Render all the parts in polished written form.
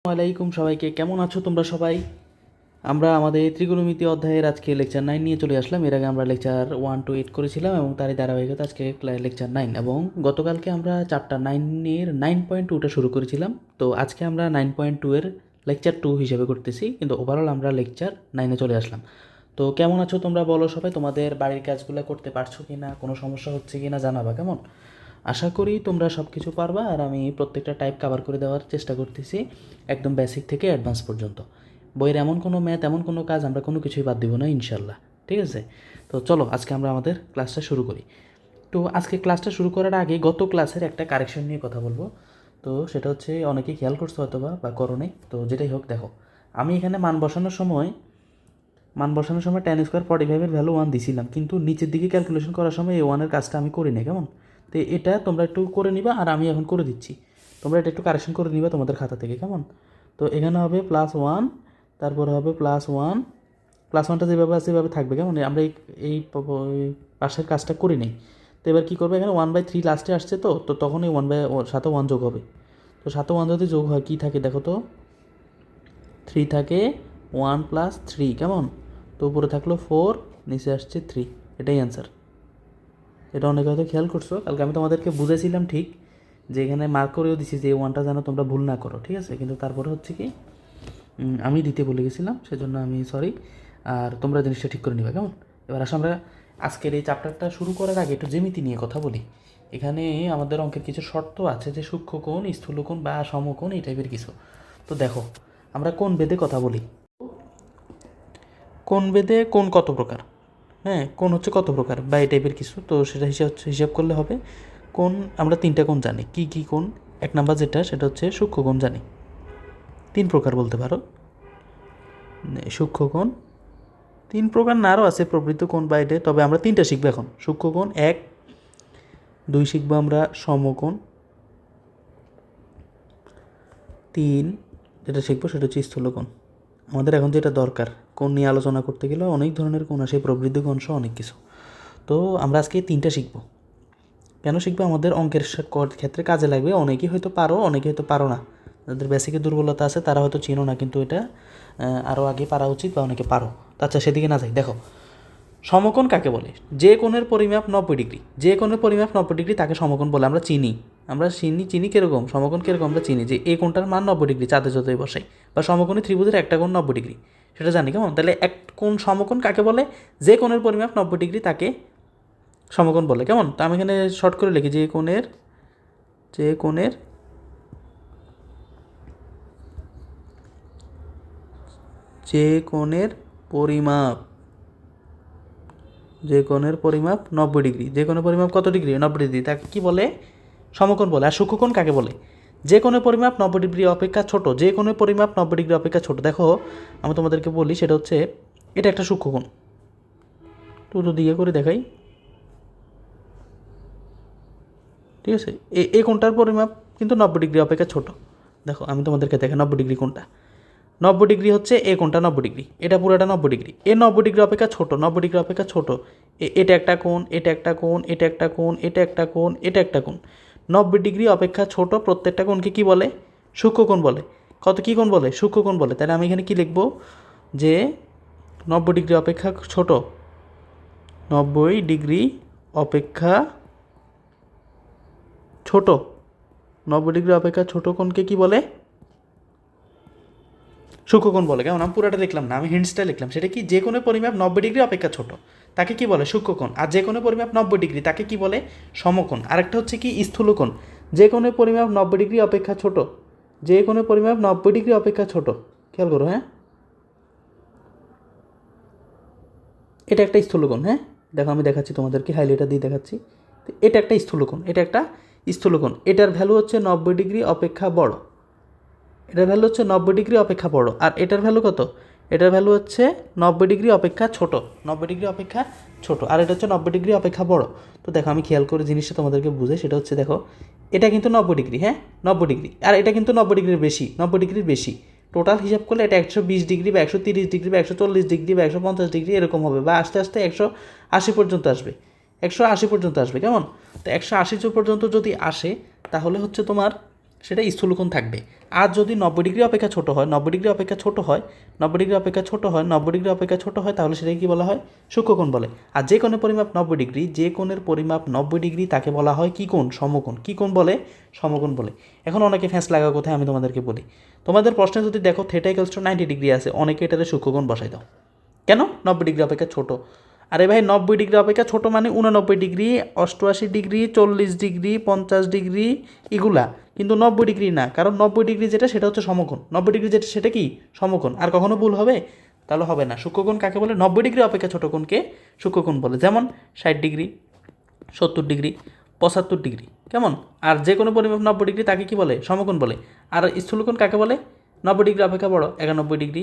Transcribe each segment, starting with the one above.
আলাইকুম সবাইকে, কেমন আছো তোমরা সবাই? আমরা আমাদের ত্রিকোণমিতি অধ্যায়ের আজকে লেকচার 9 নিয়ে চলে আসলাম। এর আগে আমরা লেকচার 1 to 8 করেছিলাম এবং তারই ধারাবাহিকতা আজকে লেকচার 9, এবং গতকালকে আমরা চ্যাপ্টার 9-এর 9.2টা শুরু করেছিলাম। তো আজকে আমরা 9.2 এর লেকচার 2 হিসেবে করতেছি, কিন্তু ওভারঅল আমরা লেকচার 9-এ চলে আসলাম। তো কেমন আছো তোমরা বলো সবাই? তোমাদের বাড়ির কাজগুলো করতে পারছো কি না, কোনো সমস্যা হচ্ছে কি না জানাবা কেমন। আশা করি তোমরা সব কিছু পারবা, আর আমি প্রত্যেকটা টাইপ কভার করে দেওয়ার চেষ্টা করতেছি, একদম বেসিক থেকে অ্যাডভান্স পর্যন্ত। বইয়ের এমন কোনো ম্যাথ, এমন কোনো কাজ আমরা কোনো কিছুই বাদ দিব না ইনশাল্লাহ, ঠিক আছে? তো চলো আজকে আমরা আমাদের ক্লাসটা শুরু করি। তো আজকে ক্লাসটা শুরু করার আগে গত ক্লাসের একটা কারেকশন নিয়ে কথা বলবো। তো সেটা হচ্ছে অনেকেই খেয়াল করছো হয়তো বা করো নাই, তো যেটাই হোক দেখো, আমি এখানে মান বসানোর সময় tan স্কোয়ার 45-এর ভ্যালু 1 দিছিলাম, কিন্তু নিচের দিকে ক্যালকুলেশন করার সময় এই 1-এর কাজটা আমি করি না, কেমন? তো এটা তোমরা একটু করে নিবা, আর আমি এখন করে দিচ্ছি, তোমরা এটা একটু কারেকশন করে নিবা তোমাদের খাতা থেকে, কেমন? তো এখানে হবে +1, তারপরে হবে +1, +1টা যেভাবে আছে সেভাবে থাকবে, কেমন? আমরা এই পাশের কাজটা করি নাই। তো এবার কী করবে, এখানে 1/3 লাস্টে আসছে, তো তখন এই সাথে 1 যোগ হবে। তো সাথে 1 যদি যোগ হয় কী থাকে দেখো তো, 3 থাকে, 1 + 3, কেমন? তো উপরে থাকলো 4, নিচে আসছে 3, এটাই অ্যান্সার। এটা অনেকে হয়তো খেয়াল করছো, কালকে আমি তোমাদেরকে বুঝেছিলাম ঠিক, যে এখানে মার্ক করেও দিছি যে এই 1টা যেন তোমরা ভুল না করো, ঠিক আছে? কিন্তু তারপরে হচ্ছে কি, আমি দিতে ভুলে গেছিলাম, সেজন্য আমি সরি। আর তোমরা জিনিসটা ঠিক করে নিবে, কেমন? এবার আসলে আমরা আজকের এই চ্যাপ্টারটা শুরু করার আগে একটু জ্যামিতি নিয়ে কথা বলি। এখানে আমাদের অঙ্কের কিছু শর্ত আছে, যে সূক্ষ্মকোণ, স্থূলকোণ বা সমকোণ, এই টাইপের কিছু। তো দেখো, আমরা কোণ ভেদে কথা বলি। কোণ ভেদে কোণ কত প্রকার, হ্যাঁ, কোণ হচ্ছে কত প্রকার বা এই টাইপের কিছু। তো সেটা হিসাব করলে হবে। কোণ আমরা 3টা কোণ জানি। কি কি কোণ? 1 নাম্বার যেটা, সেটা হচ্ছে সূক্ষ্মকোণ জানি। 3 প্রকার বলতে পারো। সূক্ষ্মকোণ 3 প্রকার না, আরও আছে প্রবৃত্ত কোণ বা এটা, তবে আমরা 3টা শিখবো এখন। সূক্ষ্মকোণ 1, 2 শিখবো আমরা সমকোণ, 3 যেটা শিখবো সেটা হচ্ছে স্থূলকোণ। আমাদের এখন যেটা দরকার, কোণ নিয়ে আলোচনা করতে গেলে অনেক ধরনের কোণ আসে, প্রবৃদ্ধ কোণ সহ অনেক কিছু। তো আমরা আজকে 3টা শিখবো। কেন শিখবো? আমাদের অঙ্কের ক্ষেত্রে কাজে লাগবে। অনেকেই হয়তো পারো, অনেকে হয়তো পারো না, যাদের বেসিকে দুর্বলতা আছে তারা হয়তো চিনো না, কিন্তু এটা আরও আগে পারা উচিত, বা অনেকে পারো। আচ্ছা, সেদিকে না যাই। দেখো, সমকোণ কাকে বলে? যে কোণের পরিমাপ 90 ডিগ্রি, যে কোণের পরিমাপ 90 ডিগ্রি তাকে সমকোণ বলে। আমরা চিনি কীরকম সমকোণ, কীরকম আমরা চিনি যে এই কোণটার মান 90 ডিগ্রি, চাঁদে যতই বসাই, বা সমকোণী ত্রিভুজের একটা কোণ 90 ডিগ্রি, সেটা জানি, কেমন? তাহলে এক কোণ সমকোণ কাকে বলে? যে কোণের পরিমাপ 90 ডিগ্রি তাকে সমকোণ বলে, কেমন? তো আমি এখানে শর্ট করে লিখি, যে কোণের পরিমাপ 90 ডিগ্রি, যে কোণের পরিমাপ কত ডিগ্রি? 90 ডিগ্রি, তাকে কি বলে? সমকোণ বলে। আর সূক্ষ্মকোণ কাকে বলে? যে কোণের পরিমাপ 90 ডিগ্রি অপেক্ষা ছোট, যে কোণের পরিমাপ 90 ডিগ্রি অপেক্ষা ছোট। দেখো, আমি তোমাদেরকে বলি, সেটা হচ্ছে এটা একটা সূক্ষ্মকোণ। তো দিয়ে করে দেখাই, ঠিক আছে? এই কোণটার পরিমাপ কিন্তু 90 ডিগ্রি অপেক্ষা ছোট। দেখো, আমি তোমাদেরকে দেখাই 90 ডিগ্রি কোণটা। 90 ডিগ্রি হচ্ছে এ কোণটা 90 ডিগ্রি, এটা পুরোটা 90 ডিগ্রি। এ 90 ডিগ্রি অপেক্ষা ছোট, 90 ডিগ্রি অপেক্ষা ছোট। এটা একটা কোণ, এটা একটা কোণ, এটা একটা কোণ, এটা একটা কোণ, এটা একটা কোণ। 90 ডিগ্রি অপেক্ষা ছোট প্রত্যেকটা কোণকে কী বলে? সূক্ষ্মকোণ বলে। কী কোণ বলে? সূক্ষ্মকোণ বলে। তাহলে আমি এখানে কী লিখব? যে 90 ডিগ্রি অপেক্ষা ছোট, 90 ডিগ্রি অপেক্ষা ছোট, 90 ডিগ্রি অপেক্ষা ছোট কোণকে কী বলে? সূক্ষ্মকোণ বলে, কেমন? আমি পুরোটা লিখলাম না, আমি হিন্টসটা লিখলাম। সেটা কি? যে কোনো পরিমাপ 90 ডিগ্রি অপেক্ষা ছোট তাকে কি বলে? সূক্ষ্মকোণ। আর যে কোনো পরিমাপ 90 ডিগ্রি তাকে কি বলে? সমকোণ। আরেকটা হচ্ছে কি? স্থূলকোণ। যে কোনো পরিমাপ 90 ডিগ্রি অপেক্ষা ছোট, যে কোনো পরিমাপ 90 ডিগ্রি অপেক্ষা ছোট, খেয়াল করো, হ্যাঁ, এটা একটা স্থূলকোণ। হ্যাঁ, দেখো আমি দেখাচ্ছি তোমাদেরকে, হাইলাইটার দিয়ে দেখাচ্ছি। এটা একটা স্থূলকোণ, এটা একটা স্থূলকোণ। এটার ভ্যালু হচ্ছে 90 ডিগ্রি অপেক্ষা বড়, এটার ভ্যালু হচ্ছে 90 ডিগ্রি অপেক্ষা বড়। আর এটার ভ্যালু কত? এটার ভ্যালু হচ্ছে 90 ডিগ্রি অপেক্ষা ছোট, 90 ডিগ্রি অপেক্ষা ছোট। আর এটা হচ্ছে 90 ডিগ্রি অপেক্ষা বড়। তো দেখো, আমি খেয়াল করে জিনিসটা তোমাদেরকে বুঝে, সেটা হচ্ছে দেখো, এটা কিন্তু 90 ডিগ্রি, হ্যাঁ, 90 ডিগ্রি। আর এটা কিন্তু 90 ডিগ্রির বেশি, 90 ডিগ্রির বেশি। টোটাল হিসাব করলে এটা 120 ডিগ্রি বা 130 ডিগ্রি বা 140 ডিগ্রি বা 150 ডিগ্রি এরকম হবে, বা আস্তে আস্তে 180 পর্যন্ত আসবে, 180 পর্যন্ত আসবে, কেমন? তো 180 পর্যন্ত যদি আসে, তাহলে হচ্ছে তোমার সেটা স্থূলকোণ থাকবে। আর যদি 90 ডিগ্রি অপেক্ষা ছোটো হয়, 90 ডিগ্রি অপেক্ষা ছোটো হয়, 90 ডিগ্রি অপেক্ষা ছোটো হয়, 90 ডিগ্রি অপেক্ষা ছোটো হয়, তাহলে সেটাকে কী বলা হয়? সূক্ষ্মকোণ বলে। আর যে কোণের পরিমাপ 90 ডিগ্রি, যে কোণের পরিমাপ 90 ডিগ্রি তাকে বলা হয় কী কোণ? সমকোণ। কী কোণ বলে? সমকোণ বলে। এখন অনেকে ফ্যাঁস লাগা কোথায় আমি তোমাদেরকে বলি, তোমাদের প্রশ্নে যদি দেখো থিটা ইকুয়ালস টু 90 ডিগ্রি আছে, অনেকে এটারে সূক্ষ্মকোণ বসাই দাও। কেন? 90 ডিগ্রি অপেক্ষা ছোটো। আরে ভাই 90 ডিগ্রি অপেক্ষা ছোটো মানে 89 ডিগ্রি, 88 ডিগ্রি, 40 ডিগ্রি, 50 ডিগ্রি এগুলা, কিন্তু 90 ডিগ্রি না। কারণ 90 ডিগ্রি যেটা সেটা হচ্ছে সমকোণ, 90 ডিগ্রি যেটা সেটা কি? সমকোণ। আর কখনো ভুল হবে? তাহলে হবে না। সূক্ষ্মকোণ কাকে বলে? 90 ডিগ্রি অপেক্ষা ছোটো কোণকে সূক্ষ্মকোণ বলে। যেমন 60 ডিগ্রি, 70 ডিগ্রি, 75 ডিগ্রি, কেমন? আর যে কোনো পরিমাপ 90 ডিগ্রি তাকে কি বলে? সমকোণ বলে। আর স্থূলকোণ কাকে বলে? 90 ডিগ্রি অপেক্ষা বড়, 91 ডিগ্রি,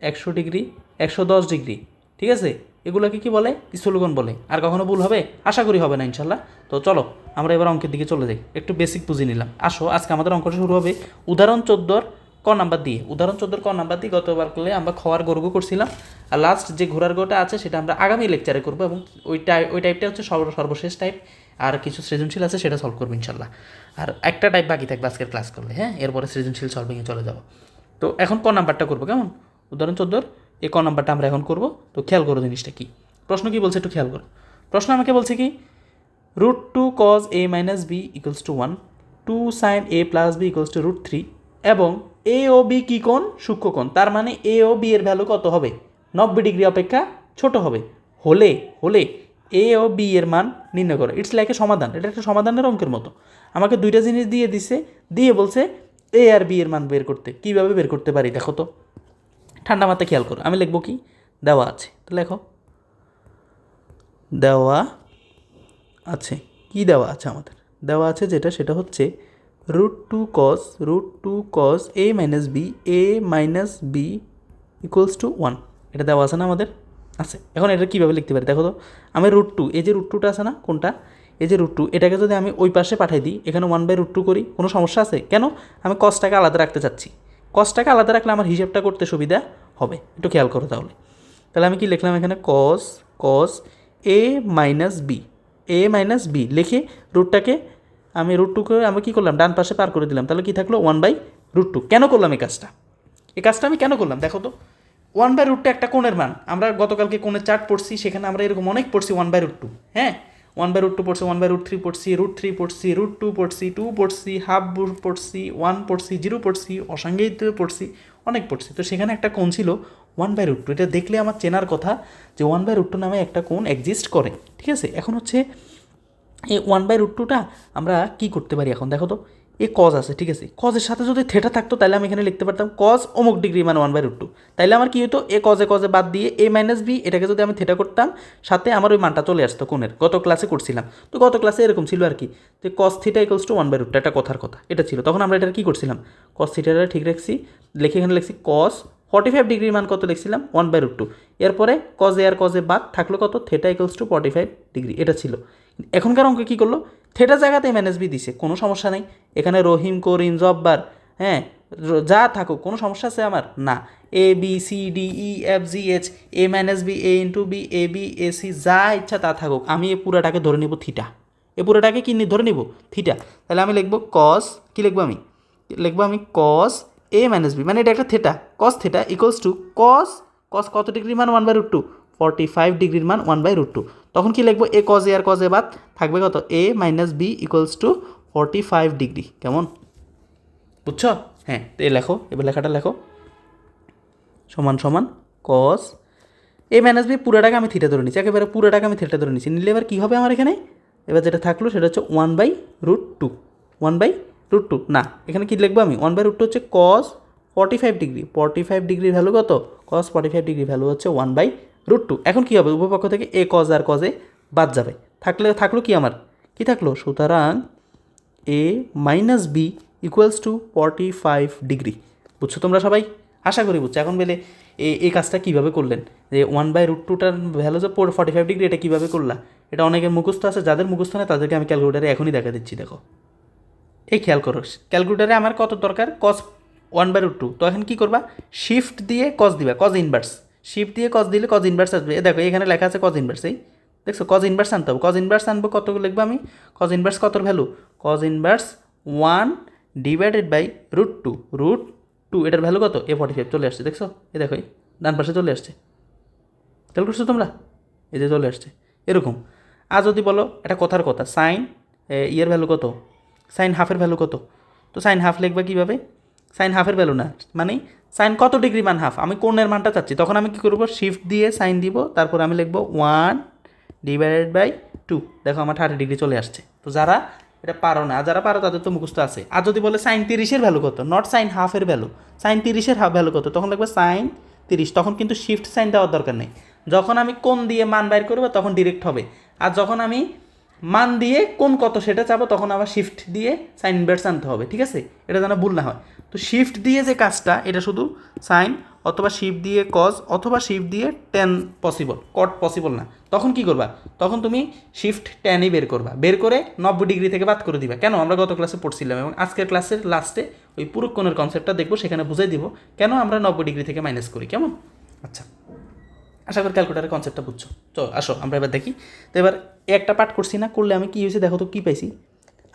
100 ডিগ্রি, 110 ডিগ্রি, ঠিক আছে? এগুলোকে কি বলে? স্থূলকোণ বলে। আর কখনো ভুল হবে? আশা করি হবে না ইনশাল্লাহ। তো চলো আমরা এবার অঙ্কের দিকে চলে যাই, একটু বেসিক বুঝে নিলাম। আসো আজকে আমাদের অঙ্কটা শুরু হবে উদাহরণ 14 ক নাম্বার দিয়ে। উদাহরণ 14 ক নাম্বার দিয়ে গতবার করলে আমরা খোয়ার গর্গ করছিলাম, আর লাস্ট যে ঘোরার গোটা আছে সেটা আমরা আগামী লেকচারে করবো, এবং ওই টাইপটা হচ্ছে সর্বশেষ টাইপ। আর কিছু সৃজনশীল আছে সেটা সলভ করবো ইনশাল্লাহ। আর একটা টাইপ বাকি থাকবে আজকের ক্লাস করলে, হ্যাঁ, এরপরে সৃজনশীল সলভিংয়ে চলে যাবো। তো এখন ক নাম্বারটা করবো, কেমন? উদাহরণ 14 এই ক নাম্বারটা আমরা এখন করবো। তো খেয়াল করো জিনিসটা কি, প্রশ্ন কি বলছে একটু খেয়াল করো। প্রশ্ন আমাকে বলছে কি, √2 cos a minus b equals to 1, 2 sin a plus b equals to √3, এবং a ও b কী কোণ? সূক্ষ্মকোণ। তার মানে a ও b এর ভ্যালু কত হবে? 90 ডিগ্রি অপেক্ষা ছোট হবে। হলে a ও b এর মান নির্ণয় করো। ইটস লাইক এ সমাধান, এটা একটা সমাধানের অঙ্কের মতো। আমাকে দুইটা জিনিস দিয়ে দিছে, দিয়ে বলছে a আর b এর মান বের করতে। কীভাবে বের করতে পারি দেখো তো, ঠান্ডা মাথায় খেয়াল করো। আমি লিখবো কি, দেওয়া আছে, তো লেখো দেওয়া আছে। কি দেওয়া আছে আমাদের? দেওয়া আছে যেটা, সেটা হচ্ছে √2 cos a minus b equals to 1। এটা দেওয়া আছে না আমাদের? আছে। এখন এটা কীভাবে লিখতে পারি দেখো তো। আমি √2, এই যে √2টা আছে না, কোনটা? এই যে √2, এটাকে যদি আমি ওই পাশে পাঠাই দিই, এখানে 1/√2 করি, কোনো সমস্যা আছে? কেন? আমি কসটাকে আলাদা রাখতে চাচ্ছি। কসটাকে আলাদা রাখলে আমার হিসেবটা করতে সুবিধা হবে। একটু খেয়াল করো তাহলে। তাহলে আমি কি লিখলাম এখানে? cos a মাইনাস বি লিখে রুটটাকে আমি √2 আমি কী করলাম? ডান পাশে পার করে দিলাম। তাহলে কি থাকলো? 1/√2। কেন করলাম এই কাজটা? এই কাজটা আমি কেন করলাম দেখো তো। 1/√2 একটা কোণের মান। আমরা গতকালকে কোণের চার্ট পড়ছি, সেখানে আমরা এরকম অনেক পড়ছি 1/√2। হ্যাঁ, 1/√2 পড়ছি, 1/√3 পড়ছি, √3 পড়ছি, √2 পড়ছি, 2 পড়ছি, হাফ পড়ছি, 1 পড়ছি, 0 পড়ছি, অসাংজ্ঞিক পড়ছি, অনেক পড়ছি। তো সেখানে একটা কোণ ছিল 1/√2। এটা দেখলে আমার চেনার কথা যে 1/√2 নামে একটা কোণ এক্সিস্ট করে, ঠিক আছে? এখন হচ্ছে এই 1/√2টা আমরা কী করতে পারি এখন দেখো তো। এ কজ আছে, ঠিক আছে? কজের সাথে যদি থেটা থাকতো তাহলে আমি এখানে লিখতে পারতাম কজ অমুক ডিগ্রি মানে 1/√2। তাইলে আমার কী হতো? এ কজে বাদ দিয়ে a মাইনাস বি, এটাকে যদি আমি থেটা করতাম, সাথে আমার ওই মানটা চলে আসতো কোণের। গত ক্লাসে করছিলাম, তো গত ক্লাসে এরকম ছিল আর কি, যে কস থিটা ইকুয়ালস টু 1/√2, একটা কথার কথা এটা ছিল। তখন আমরা এটা কী করছিলাম? কস থিটাটা ঠিক রাখছি, লিখে এখানে লিখছি কস 45 ডিগ্রির মান কত লিখছিলাম? 1/√2। এরপরে কজে আর কজে বাদ থাকলো কত? থেটা ইকুয়ালস টু 45 ডিগ্রি, এটা ছিল। এখনকার অঙ্কে কী করলো? থেটা জায়গাতে মাইনাস বি দিছে, কোনো সমস্যা নেই। এখানে রহিম, করিম, জব্বার, হ্যাঁ, যা থাকুক, কোনো সমস্যা আছে আমার? না। A B C D E F G H, a minus B, a into B, A B A C, যা ইচ্ছা তা থাকুক, আমি এ পুরাটাকে ধরে নিব থিটা। এ পুরাটাকে কি ধরে নিব? থিটা। তাহলে আমি লিখবো কস, কি লিখবো আমি? লিখবো আমি কস a মাইনাস বি, মানে এটা একটা theta, cos theta equals to cos কত ডিগ্রির মান? 1/√2। 45 ডিগ্রির মান 1/√2। তখন কি লিখবো? এ কজে আর কজে বাদ থাকবে কত? a minus B equals to 45 degree. কেমন? বুঝছো? হ্যাঁ, তো এ লেখো, এবার লেখাটা লেখো, সমান সমান কস a মাইনাস বি, পুরোটাকে আমি থিটা ধরে নিচ্ছি, একেবারে পুরোটাকে আমি থিটা ধরে নিচ্ছি। নিলে এবার কী হবে আমার এখানে? এবার যেটা থাকলো সেটা হচ্ছে 1/√2। 1/√2 না, এখানে কী লিখবো আমি? 1/√2 হচ্ছে কস 45 ডিগ্রি। 45 ডিগ্রির ভ্যালু কত? কস 45 ডিগ্রির ভ্যালু হচ্ছে 1/√2। এখন কী হবে? উপপক্ষ থেকে এ কজ আর কজে বাদ যাবে, থাকলো কি আমার? কি থাকলো? সুতরাং a minus B equals to 45 degree. বুঝছো তোমরা সবাই? আশা করি বুঝছো। এখন বলে এই কাজটা কীভাবে করলেন, যে 1/√2টার ভ্যালু যে 45 ডিগ্রি, এটা কীভাবে করলা? এটা অনেকের মুখস্থ আছে, যাদের মুখস্থ নেই তাদেরকে আমি ক্যালকুলেটারে এখনই দেখা দিচ্ছি। দেখো, এই খেয়াল করো, ক্যালকুলেটারে আমার কত দরকার? কস 1/√2। তো এখন কী করবা? শিফট দিয়ে কস দিবা, কজ ইনভার্স। শিফট দিয়ে কজ দিলে কজ ইনভার্স আসবে। দেখো এখানে লেখা আছে কজ ইনভার্স, এই দেখছো কজ ইনভার্স আনতে হবে। কজ ইনভার্স আনবো কত লিখবো আমি? কজ ইনভার্স কতর value? Cos inverse 1 divided by √2 √2 এটার ভ্যালু কত A45 চলে আসছে দেখছো এ দেখো ডান পাশে চলে আসছে খেয়াল করছো তোমরা এই যে চলে আসছে এরকম। আর যদি বলো এটা কথার কথা সাইন ইয়ের ভ্যালু কত সাইন হাফের ভ্যালু কত তো সাইন হাফ লিখবা কীভাবে সাইন হাফের ভ্যালু না মানে সাইন কত ডিগ্রি মান হাফ আমি কোণের মানটা চাচ্ছি তখন আমি কী করবো শিফট দিয়ে সাইন দিব তারপর আমি লিখবো 1/2 দেখো আমার 30 ডিগ্রি চলে আসছে। তো যারা এটা পারো না যারা পারো তাদের তো মুখস্থ আছে। আর যদি বলে সাইন 30-এর ভ্যালু কত নট সাইন হাফের ভ্যালু সাইন 30-এর হাফ ভ্যালু কত তখন লিখবে সাইন 30 তখন কিন্তু শিফট সাইন দেওয়ার দরকার নেই। যখন আমি কোণ দিয়ে মান বাইর করবো তখন ডিরেক্ট হবে আর যখন আমি মান দিয়ে কোন কত সেটা চাবো তখন আবার শিফট দিয়ে সাইন ইনভার্স আনতে হবে ঠিক আছে এটা যেন ভুল না হয়। তো শিফট দিয়ে যে কাজটা এটা শুধু সাইন অথবা শিফট দিয়ে কজ অথবা শিফট দিয়ে টেন পসিবল কট পসিবল না তখন কি করবা তখন তুমি শিফট টেনই বের করবা বের করে 90 ডিগ্রি থেকে বাদ করে দিবা কেন আমরা গত ক্লাসে পড়ছিলাম এবং আজকের ক্লাসের লাস্টে ওই পুরো কোণের কনসেপ্টটা দেখবো সেখানে বুঝাই দিব কেন আমরা 90 ডিগ্রি থেকে মাইনাস করি কেমন। আচ্ছা আশা করি ক্যালকুলেটারের কনসেপ্টটা বুঝছো। তো আসো আমরা এবার দেখি। তো এবার একটা পাঠ করছি না করলে আমি কী হয়েছে দেখো তো কী পাইছি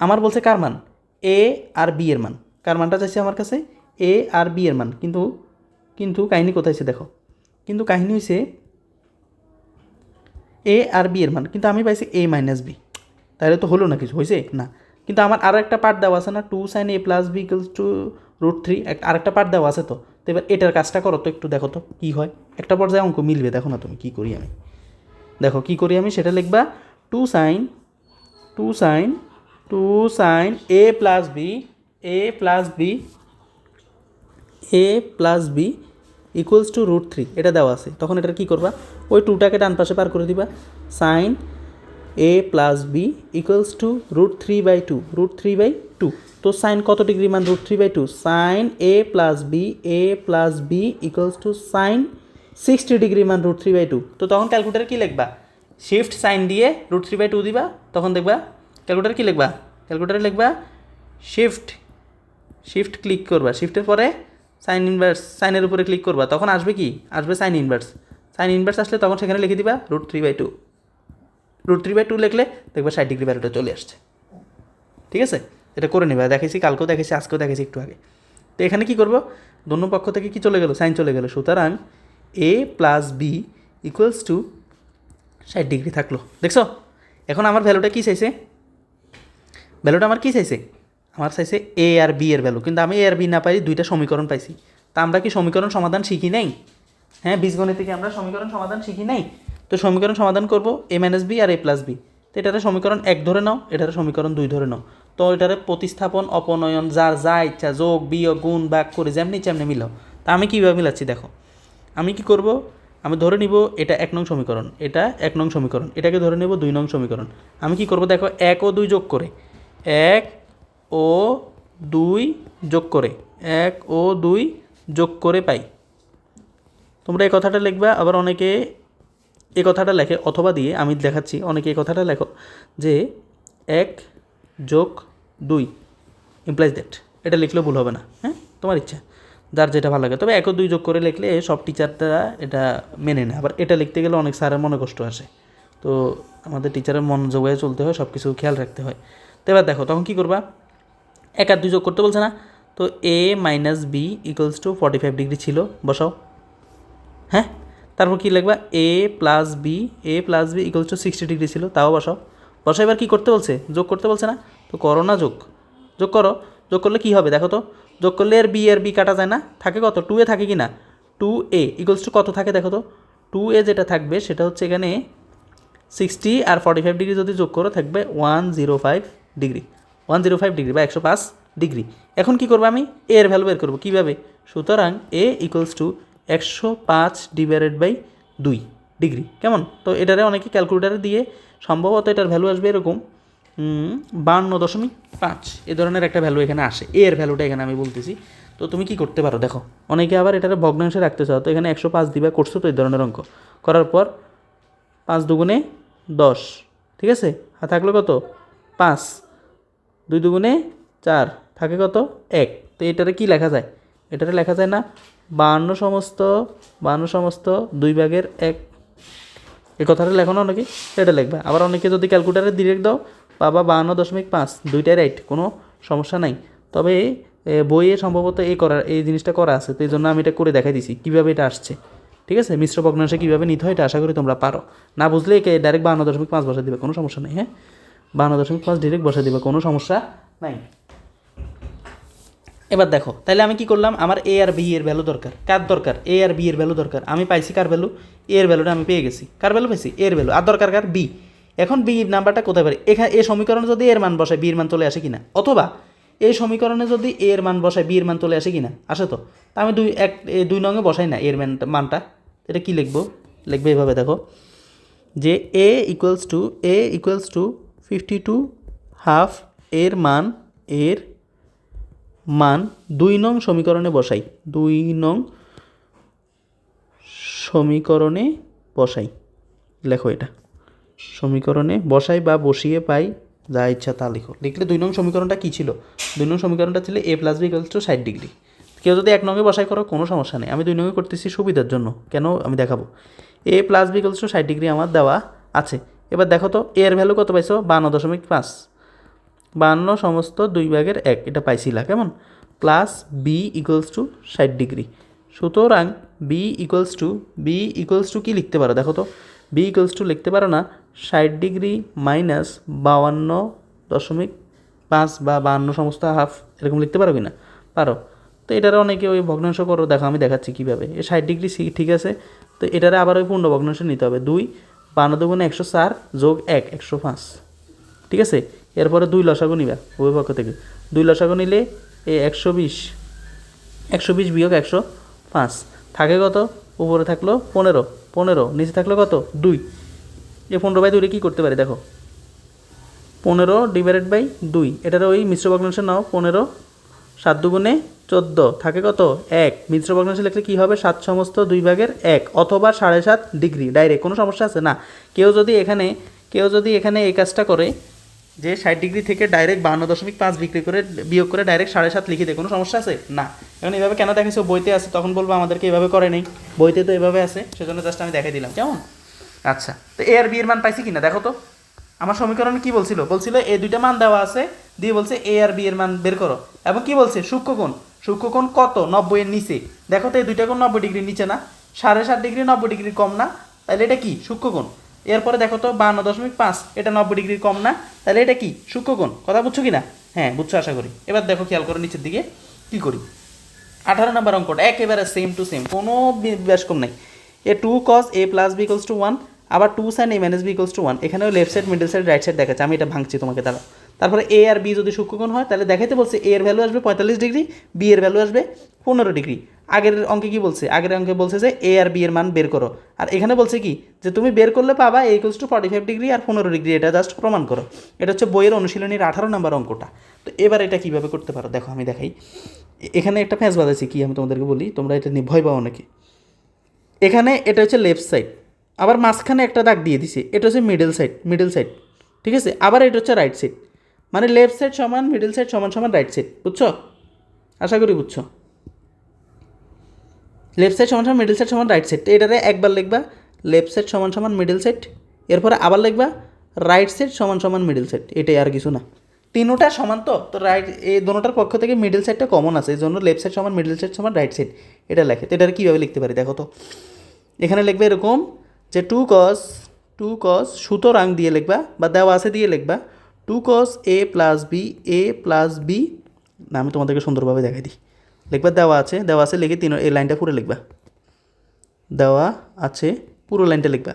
আমার বলছে কার মান এ আর বি এর মান কার মানটা চাইছে আমার কাছে এ আর বি এর মান কিন্তু কিন্তু কাহিনী কোথায় আছে দেখো কিন্তু কাহিনী হয়েছে এ আর বি এর মান কিন্তু আমি পাইছি A - B তাহলে তো হলো না কিছু হয়েছে না কিন্তু আমার আরও একটা পার্ট দেওয়া আছে না 2 sin A + B = √3 আরেকটা পার্ট দেওয়া আছে তো এবার এটার কাজটা করো তো একটু দেখো তো কী হয় একটা পর্যায়ে অঙ্ক মিলবে দেখো না তুমি কী করি আমি দেখো কী করি আমি সেটা লিখবা 2 sin A + B = এটা দেওয়া আছে তখন এটার কী করবা ওই 2টাকে ডান পাশে পার করে দিবা sin A + B = √3/2 √3/2 তো সাইন কত ডিগ্রি মান √3/2 sin A + B = sin 60 degree মান √3/2 তো তখন ক্যালকুলেটারে কী লিখবা শিফট সাইন দিয়ে √3/2 দিবা তখন দেখবা ক্যালকুলেটারে কী লিখবা ক্যালকুলেটারে লিখবা শিফট ক্লিক করবা শিফটের পরে সাইন ইনভার্স সাইনের উপরে ক্লিক করবা তখন আসবে কি আসবে সাইন ইনভার্স আসলে তখন সেখানে লিখে দিবা √3/2 √3/2 লিখলে দেখবা 60 ডিগ্রি ভ্যালুটা চলে আসছে ঠিক আছে। এটা করে নেবা দেখেছি কালকেও দেখেছি আজকেও দেখেছি একটু আগে। তো এখানে কি করব দোনো পক্ষ থেকে কি চলে গেল সাইন চলে গেল সুতরাং A + B = 60 ডিগ্রি থাকলো দেখছো। এখন আমার ভ্যালুটা কী চাইছে ভ্যালুটা আমার কী চাইছে আমার চাইছে A আর B এর ভ্যালু কিন্তু আমি A আর B না পাই দুইটা সমীকরণ পাইছি তা আমরা কি সমীকরণ সমাধান শিখি নাই হ্যাঁ বীজগণিত থেকে আমরা সমীকরণ সমাধান শিখি নাই তো সমীকরণ সমাধান করব A - B R A + B তো এটারে সমীকরণ 1 ধরে নাও এটারে সমীকরণ 2 ধরে নাও তো এটারে প্রতিস্থাপন অপনয়ন যার যা ইচ্ছা যোগ বিয়োগ গুণ ভাগ করে যেমনি তেমনি মিলাও। তা আমি কীভাবে মিলাচ্ছি দেখো আমি কি করব আমি ধরে নিব এটা 1 নং সমীকরণ এটা 1 নং সমীকরণ এটাকে ধরে নেব 2 নং সমীকরণ আমি কি করব দেখো 1 ও 2 যোগ করে 1 ও 2 যোগ করে 1 ও 2 যোগ করে পাই তোমরা এই কথাটা লিখবা আবার অনেকে এই কথাটা লেখে অথবা দিয়ে আমি দেখাচ্ছি অনেকে এই কথাটা লেখো যে 1 + 2 ইমপ্লাইজ দ্যাট এটা লিখলেও ভুল হবে না হ্যাঁ তোমার ইচ্ছা যার যেটা ভালো লাগে তবে 1 ও 2 যোগ করে লিখলে সব টিচাররা এটা মেনে নেয় আবার এটা লিখতে গেলে অনেক স্যারের মনে কষ্ট আসে তো আমাদের টিচারের মন জোগায় চলতে হয় সব কিছু খেয়াল রাখতে হয়। তো এবার দেখো তখন কী করবা 1 আর 2 যোগ করতে বলছে না তো A - B = 45 ডিগ্রি ছিল বসাও হ্যাঁ তারপর কী লিখবা A + B = 60 ডিগ্রি ছিল তাও বসাও এবার কী করতে বলছে যোগ করতে বলছে না তো করো না যোগ করো যোগ করলে কী হবে দেখো তো যোগ করলে আর বি কাটা যায় না থাকে কত 2A থাকে কি না 2A = কত থাকে দেখো তো 2A যেটা থাকবে সেটা হচ্ছে এখানে 60 আর 45 ডিগ্রি যদি যোগ করো থাকবে 105 ডিগ্রি বা 105 ডিগ্রি। এখন কি করবো আমি A এর ভ্যালু বের করবো কীভাবে সুতরাং A = 105/2 ডিগ্রি কেমন। তো এটারে অনেকে ক্যালকুলেটারে দিয়ে সম্ভবত এটার ভ্যালু আসবে এরকম 52.5 এ ধরনের একটা ভ্যালু এখানে আসে A এর ভ্যালুটা এখানে আমি বলতেছি। তো তুমি কি করতে পারো দেখো অনেকে আবার এটারে ভগ্নাংশে রাখতে চাও তো এখানে 105 দিবা করছো তো এই ধরনের অঙ্ক করার পর 5 দুগুণে 10 ঠিক আছে আর থাকলো কত 5 2 দুগুণে 4 থাকে কত 1 তো এটারে কি লেখা যায় এটারে লেখা যায় না 52 সমস্ত 2/1 এই কথাটা লেখো না অনেকে এটা লিখবে আবার অনেকে যদি ক্যালকুলেটারে ডিরেক্ট দাও বাবা 52.5 দুইটাই রাইট কোনো সমস্যা নাই তবে বইয়ে সম্ভবত এই জিনিসটা করা আছে, তো এই জন্য আমি এটা করে দেখাই দিছি কীভাবে এটা আসছে। ঠিক আছে, মিশ্র ভগ্নাংশে কীভাবে নিতে হয় এটা আশা করি তোমরা পারো। না বুঝলে একে ডাইরেক্ট 52.5 বসা দিবে, কোনো সমস্যা নেই। হ্যাঁ, 52.5 ডিরেক্ট বসা দিবে, কোনো সমস্যা নাই। এবার দেখো, তাহলে আমি কি করলাম, আমার এ আর বি এর ভ্যালু দরকার। কার দরকার? এ আর বি এর ভ্যালু দরকার। আমি পাইছি কার ভ্যালু? এ এর ভ্যালুটা আমি পেয়ে গেছি। কার ভ্যালু পাইছি? এর ভ্যালু। আর দরকার কার? বি। এখন বি নাম্বারটা কোথায় পারি? এখানে এই সমীকরণে যদি এর মান বসায় বি এর মান চলে আসে কিনা, অথবা এই সমীকরণে যদি এ এর মান বসায় বি এর মান চলে আসে কিনা, আসে তো। তা আমি 2 নঙে বসাই না এর মানটা। এটা কি লিখবো? লিখবে এভাবে, দেখো যে এ ইকুয়ালস টু 52.5 এর মান 2 নং সমীকরণে বসাই। 2 নং সমীকরণে বসাই। লেখো এটা সমীকরণে বসাই বা বসিয়ে পাই, যা ইচ্ছা তা লিখো। লিখলে 2 নং সমীকরণটা কী ছিল? 2 নং সমীকরণটা ছিল a plus B equals to 60 degree. কেউ যদি 1 নঙে বসাই করো কোনো সমস্যা নেই, আমি 2 নঙে করতেছি সুবিধার জন্য। কেন আমি দেখাবো। a plus B equals to 60 degree আমার দেওয়া আছে। এবার দেখো তো এর ভ্যালু কত পাইছো? 52.5। 52 সমস্ত 2/1 এটা পাইছিলা কেমন? Plus B equals to 60 degree. সুতরাং বি ইকুয়ালস টু কী লিখতে পারো দেখো তো? বি ইকুয়ালস টু লিখতে পারো না 60 ডিগ্রি মাইনাস 52.5 বা 52 সমস্ত হাফ, এরকম লিখতে পারো কি না? পারো। তো এটারে অনেকে ওই ভগ্নাংশ করো, দেখো আমি দেখাচ্ছি কীভাবে। এই 60 ডিগ্রি ঠিক আছে, তো এটারে আবার ওই পূর্ণ ভগ্নাংশ নিতে হবে। 2 52 × 104 যোগ 1 105। ঠিক আছে, এরপরে 2 লসাগু নিবা উভয় পক্ষ থেকে। 2 লসাগু নিলে এই 120 বিয়োগ 105 থাকে কত? উপরে থাকলো 15, নিচে থাকলো কত? 2। এই 15/2 কী করতে পারি দেখো, 15/2। এটার ওই মিশ্র ভগ্নাংশ নাও। 15 7 দুগুণে 14 থাকে কত? 1। মিশ্র ভগ্নাংশ লিখলে কী হবে? 7 সমস্ত 2/1 অথবা 7.5 ডিগ্রি ডাইরেক্ট। কোনো সমস্যা আছে না? কেউ যদি এখানে এই কাজটা করে যে 60 ডিগ্রি থেকে ডাইরেক্ট 52.5 বিয়োগ করে ডাইরেক্ট 7.5 লিখে দেয়, কোনো সমস্যা আছে? না। এখন এইভাবে কেন দেখাইছো? বইতে আছে, তখন বলবো আমাদেরকে এভাবে করে নেই, বইতে তো এভাবে আছে, সেজন্য জাস্ট আমি দেখাই দিলাম। কেমন? আচ্ছা, তো এ আর বি এর মান পাইছি কিনা দেখো তো। আমার সমীকরণে কি বলছিল? এই দুইটা মান দেওয়া আছে, দিয়ে বলছে এ আর বি এর মান বের করো। এবং কি বলছে? সূক্ষ্মকোণ কত? 90 এর নিচে। দেখো তো এই দুইটা কোণ 90 ডিগ্রির নিচে না? 7.5 ডিগ্রি 90 ডিগ্রির কম না? তাহলে এটা কি? সূক্ষ্মকোণ। এরপরে দেখো তো 52.5, এটা 90 ডিগ্রির কম না? তাহলে এটা কি? সূক্ষ্মকোণ। কথা বুঝছো কি না? হ্যাঁ, বুঝছো আশা করি। এবার দেখো, খেয়াল করো নিচের দিকে কি করি। 18 নম্বর অঙ্কটা একেবারে সেম টু সেম, কোনো বেশ কম নাই। এ 2 cos a plus B equals to 1, আবার 2 sin a minus B equals to 1। এখানেও left side, middle side, right side দেখাচ্ছে। আমি এটা ভাঙছি তোমাকে, তারা। তারপরে এ আর বি যদি সূক্ষ্মকোণ হয়, তাহলে দেখাইতে বলছে এ এর ভ্যালু আসবে 45 ডিগ্রি, বি এর ভ্যালু আসবে 15 ডিগ্রি। আগের অঙ্কে কি বলছে? আগের অঙ্কে বলছে যে এ আর বি এর মান বের করো। আর এখানে বলছে কি, যে তুমি বের করলে পাবা এ ইকুয়ালস টু 45 ডিগ্রি আর 15 ডিগ্রি। এটা জাস্ট প্রমাণ করো। এটা হচ্ছে বইয়ের অনুশীলনীর 18 নম্বর অঙ্কটা। তো এবার এটা কীভাবে করতে পারো দেখো, আমি দেখাই। এখানে একটা ফ্যাঁস বাজাইছি, কি আমি তোমাদেরকে বলি, তোমরা এটা নিয়ে ভয় পাও নাকি। এখানে এটা হচ্ছে লেফট সাইড, আবার মাঝখানে একটা দাগ দিয়ে দিছে, এটা হচ্ছে মিডল সাইড। ঠিক আছে, আবার এটা হচ্ছে রাইট সাইড। মানে লেফট সাইড সমান মিডল সাইড সমান সমান রাইট সাইড। বুঝছো? আশা করি বুঝছো। লেফট সাইড সমান সমান মিডল সাইড সমান রাইট সাইড। এটারে একবার লিখবা লেফট সাইড সমান সমান মিডল সাইড, এরপরে আবার লিখবা রাইট সাইড সমান সমান মিডল সাইড। এটাই, আর কিছু না। তিনোটা সমান তো রাইট, এই দোনোটার পক্ষ থেকে মিডল সাইডটা কমন আছে, এই জন্য লেফট সাইড সমান মিডল সাইড সমান রাইট সাইড এটা লেখে। তো এটা কীভাবে লিখতে পারি দেখো তো। এখানে লিখবে এরকম যে 2 cos সুতরাং দিয়ে লিখবা, বা দেওয়া আছে দিয়ে লিখবা 2 cos a প্লাস বি। না, আমি তোমাদেরকে সুন্দরভাবে দেখাই দিই। লিখবা দেওয়া আছে লিখে এই লাইনটা পুরো লিখবা। দেওয়া আছে পুরো লাইনটা লিখবা।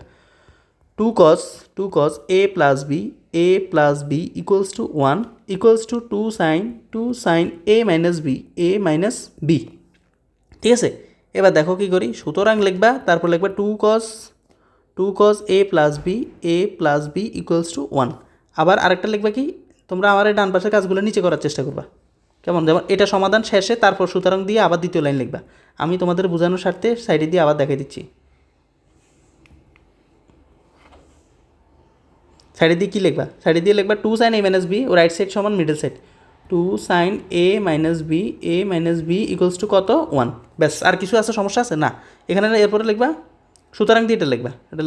2 cos a plus B equals to 1 equals to 2 sin a minus B. ঠিক আছে, এবার দেখো কী করি। সুতরাং লিখবা, তারপর লিখবা 2 cos a plus B equals to 1। আবার আরেকটা লিখবা কি, তোমরা আমার এই ডান পাশের কাজগুলো নিচে করার চেষ্টা করবা। কেমন? যেমন এটা সমাধান শেষে তারপর সুতরাং দিয়ে আবার দ্বিতীয় লাইন লিখবা। আমি তোমাদের বোঝানোর স্বার্থে সাইডে দিয়ে আবার দেখাই দিচ্ছি। সাইডে দিয়ে কী লিখবা? সাইডে দিয়ে লিখবা 2 sin a মাইনাস বি, ও রাইট সাইড সমান middle side. 2 sin a minus B equals to কত? 1। ব্যাস, আর কিছু আছে? সমস্যা আছে? না। এখানে এরপরে লিখবা সুতরাং দিয়ে এটা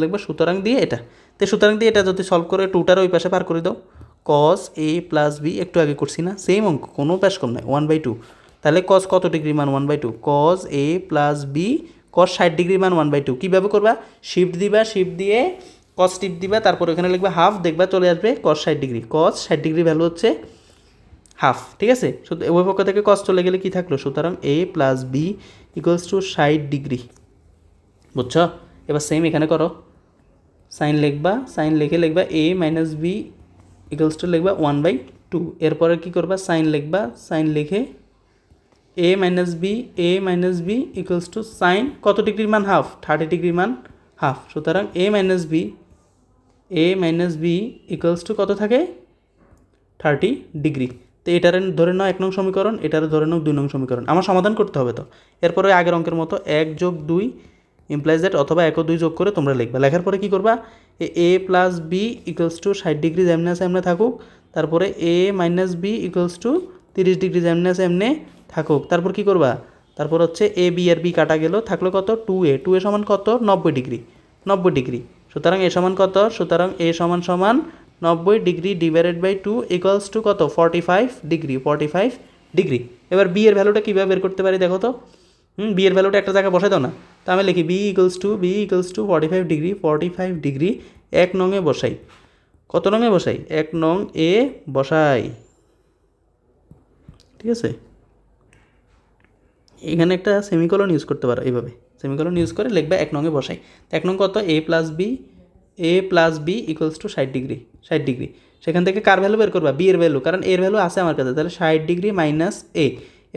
লিখবা সুতরাং দিয়ে এটা। তো সুতরাং দিয়ে এটা যদি সলভ করে 2টার ওই পাশে পার করে দাও, কস এ প্লাস বি, একটু আগে করছি না, সেম অঙ্ক, কোনো প্যাস কম নাই, 1/2। তাহলে কস কত ডিগ্রি মান 1/2, কস এ প্লাস বি কস 60 ডিগ্রি মান 1/2। কীভাবে করবা, শিফট দিবা, শিফট দিয়ে কস টিপ দিবা, তারপর এখানে লিখবা হাফ, দেখবা চলে আসবে কস 60 ডিগ্রি, কস 60 ডিগ্রি ভ্যালু হচ্ছে হাফ। ঠিক আছে, উভয় পক্ষ থেকে কস চলে গেলে কী থাকলো, সুতরাং A plus B equals to 60 degree. বুঝছো? এবার সেম এখানে করো, সাইন লিখবা, সাইন লিখবা A minus B equals to লিখবা 1/2। এরপরে কী করবা, সাইন লিখবা, সাইন লিখে A minus B equals to sine কত ডিগ্রির মান, হাফ, 30 ডিগ্রির মান হাফ। সুতরাং A minus B equals to কত থাকে, 30 ডিগ্রি। তো এটার ধরে নাও 1 নং সমীকরণ, এটার ধরে নাও 2 নং সমীকরণ। আমার সমাধান করতে হবে তো। এরপরে আগের অঙ্কের মতো 1 + 2 ইমপ্লাইজ দ্যাট, অথবা 1 ও 2 যোগ করে তোমরা লিখবা। লেখার পরে কী করবা, A plus B equals to 60 degree যেমনি আছে এমনি থাকুক, তারপরে A minus B equals to 30 degree যেমনি আছে এমনি থাকুক। তারপর কী করবা, তারপর হচ্ছে এ বি আর বি কাটা গেল, থাকলো কত, 2a সমান কত, 90 ডিগ্রি। সুতরাং এ সমান কত, সুতরাং এ সমান 90 degree divided by 2 equals to কত, 45 ডিগ্রি। এবার বি এর ভ্যালুটা কীভাবে বের করতে পারি দেখো তো। বি এর ভ্যালুটা একটা জায়গায় বসাই দাও না। তো আমি লিখি বি ইকুয়ালস টু 45 ডিগ্রি 1 নংয়ে বসাই। কত নংয়ে বসাই, 1 নং এ বসাই। ঠিক আছে, এখানে একটা সেমিকলন ইউজ করতে পারো, এইভাবে সেমিকলন ইউজ করে লিখবে 1 নংয়ে বসাই। তো 1 নং কত, A plus B equals to 60 degree. সেখান থেকে কার ভ্যালু বের করবা, বি এর ভ্যালু, কারণ এর ভ্যালু আছে আমার কাছে, তাহলে 60 ডিগ্রি মাইনাস এ।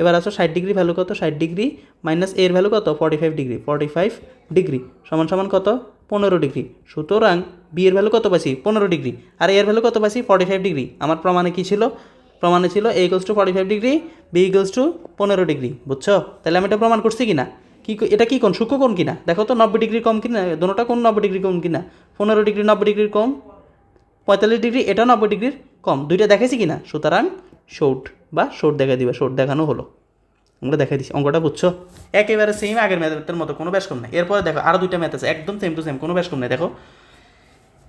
এবার আসো 60 ডিগ্রি ভ্যালু কত, 60 ডিগ্রি মাইনাস এর ভ্যালু কত, 45 ডিগ্রি সমান কত, 15 ডিগ্রি। সুতরাং বি এর ভ্যালু কত পাইছি, 15 ডিগ্রি, আর এর ভ্যালু কত পাইছি, 45 ডিগ্রি। আমার প্রমাণে কী ছিল, প্রমাণে ছিল A equals to 45 degree, B equals to 15 degree. বুঝছো? তাহলে আমি এটা প্রমাণ করছি কিনা, এটা কি কোণ, সূক্ষ্ম কোণ কিনা দেখো তো, 90 ডিগ্রি কম কিনা, দোনোটা কোণ 90 ডিগ্রি কম কিনা, 15 ডিগ্রি 90 ডিগ্রির কম, 45 ডিগ্রি এটা 90 ডিগ্রির কম, দুইটা দেখাইছি কিনা। সুতরাং শর্ট দেখা দিবে, শর্ট দেখানো হলো, আমরা দেখাই দিচ্ছি। অঙ্কটা বুঝছো? একেবারে সেম আগের ম্যাথের মতো, কোনো ব্যাস কম নাই। এরপরে দেখো আরও 2টা ম্যাথ আছে, একদম সেম টু সেম, কোনো ব্যাস কম নাই। দেখো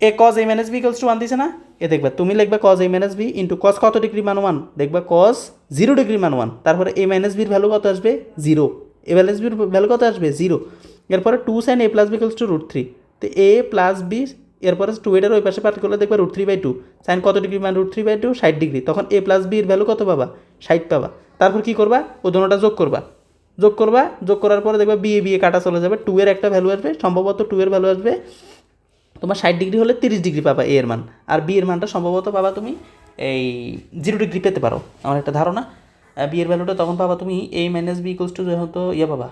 এ cos A minus B equals to 1 দিছে না, এ দেখবা তুমি লিখবা cos A minus B into cos কত ডিগ্রি মান 1, দেখবা কজ 0 ডিগ্রি মান 1, তারপরে এ মাইনাস বির ভ্যালু কত আসবে, 0, এ মাইনাস বির ভ্যালু কত আসবে, 0। এরপরে 2 sine A plus B equals to √3, তো এ প্লাস বি, এরপরে 2 এটার ওই পাশে পাঠ করলে দেখবা √3/2, সাইন কত ডিগ্রি মান √3/2, 60 ডিগ্রি। তখন এ প্লাস বির ভ্যালু কত পাবা, 60 পাবা। তারপর কী করবা, ও দুটোটা যোগ করার পরে দেখবা বিয়ে কাটা চলে যাবে, 2 এর একটা ভ্যালু আসবে, সম্ভবত 2 এর ভ্যালু আসবে তোমার 60 ডিগ্রি হলে 30 ডিগ্রি পাবা এ এর মান, আর বি এর মানটা সম্ভবত পাবা তুমি এই 0 ডিগ্রি পেতে পারো, আমার একটা ধারণা। বি এর ভ্যালুটা তখন পাবা তুমি এ মাইনাস বি ইকুয়ালস টু যেহেতু পাবা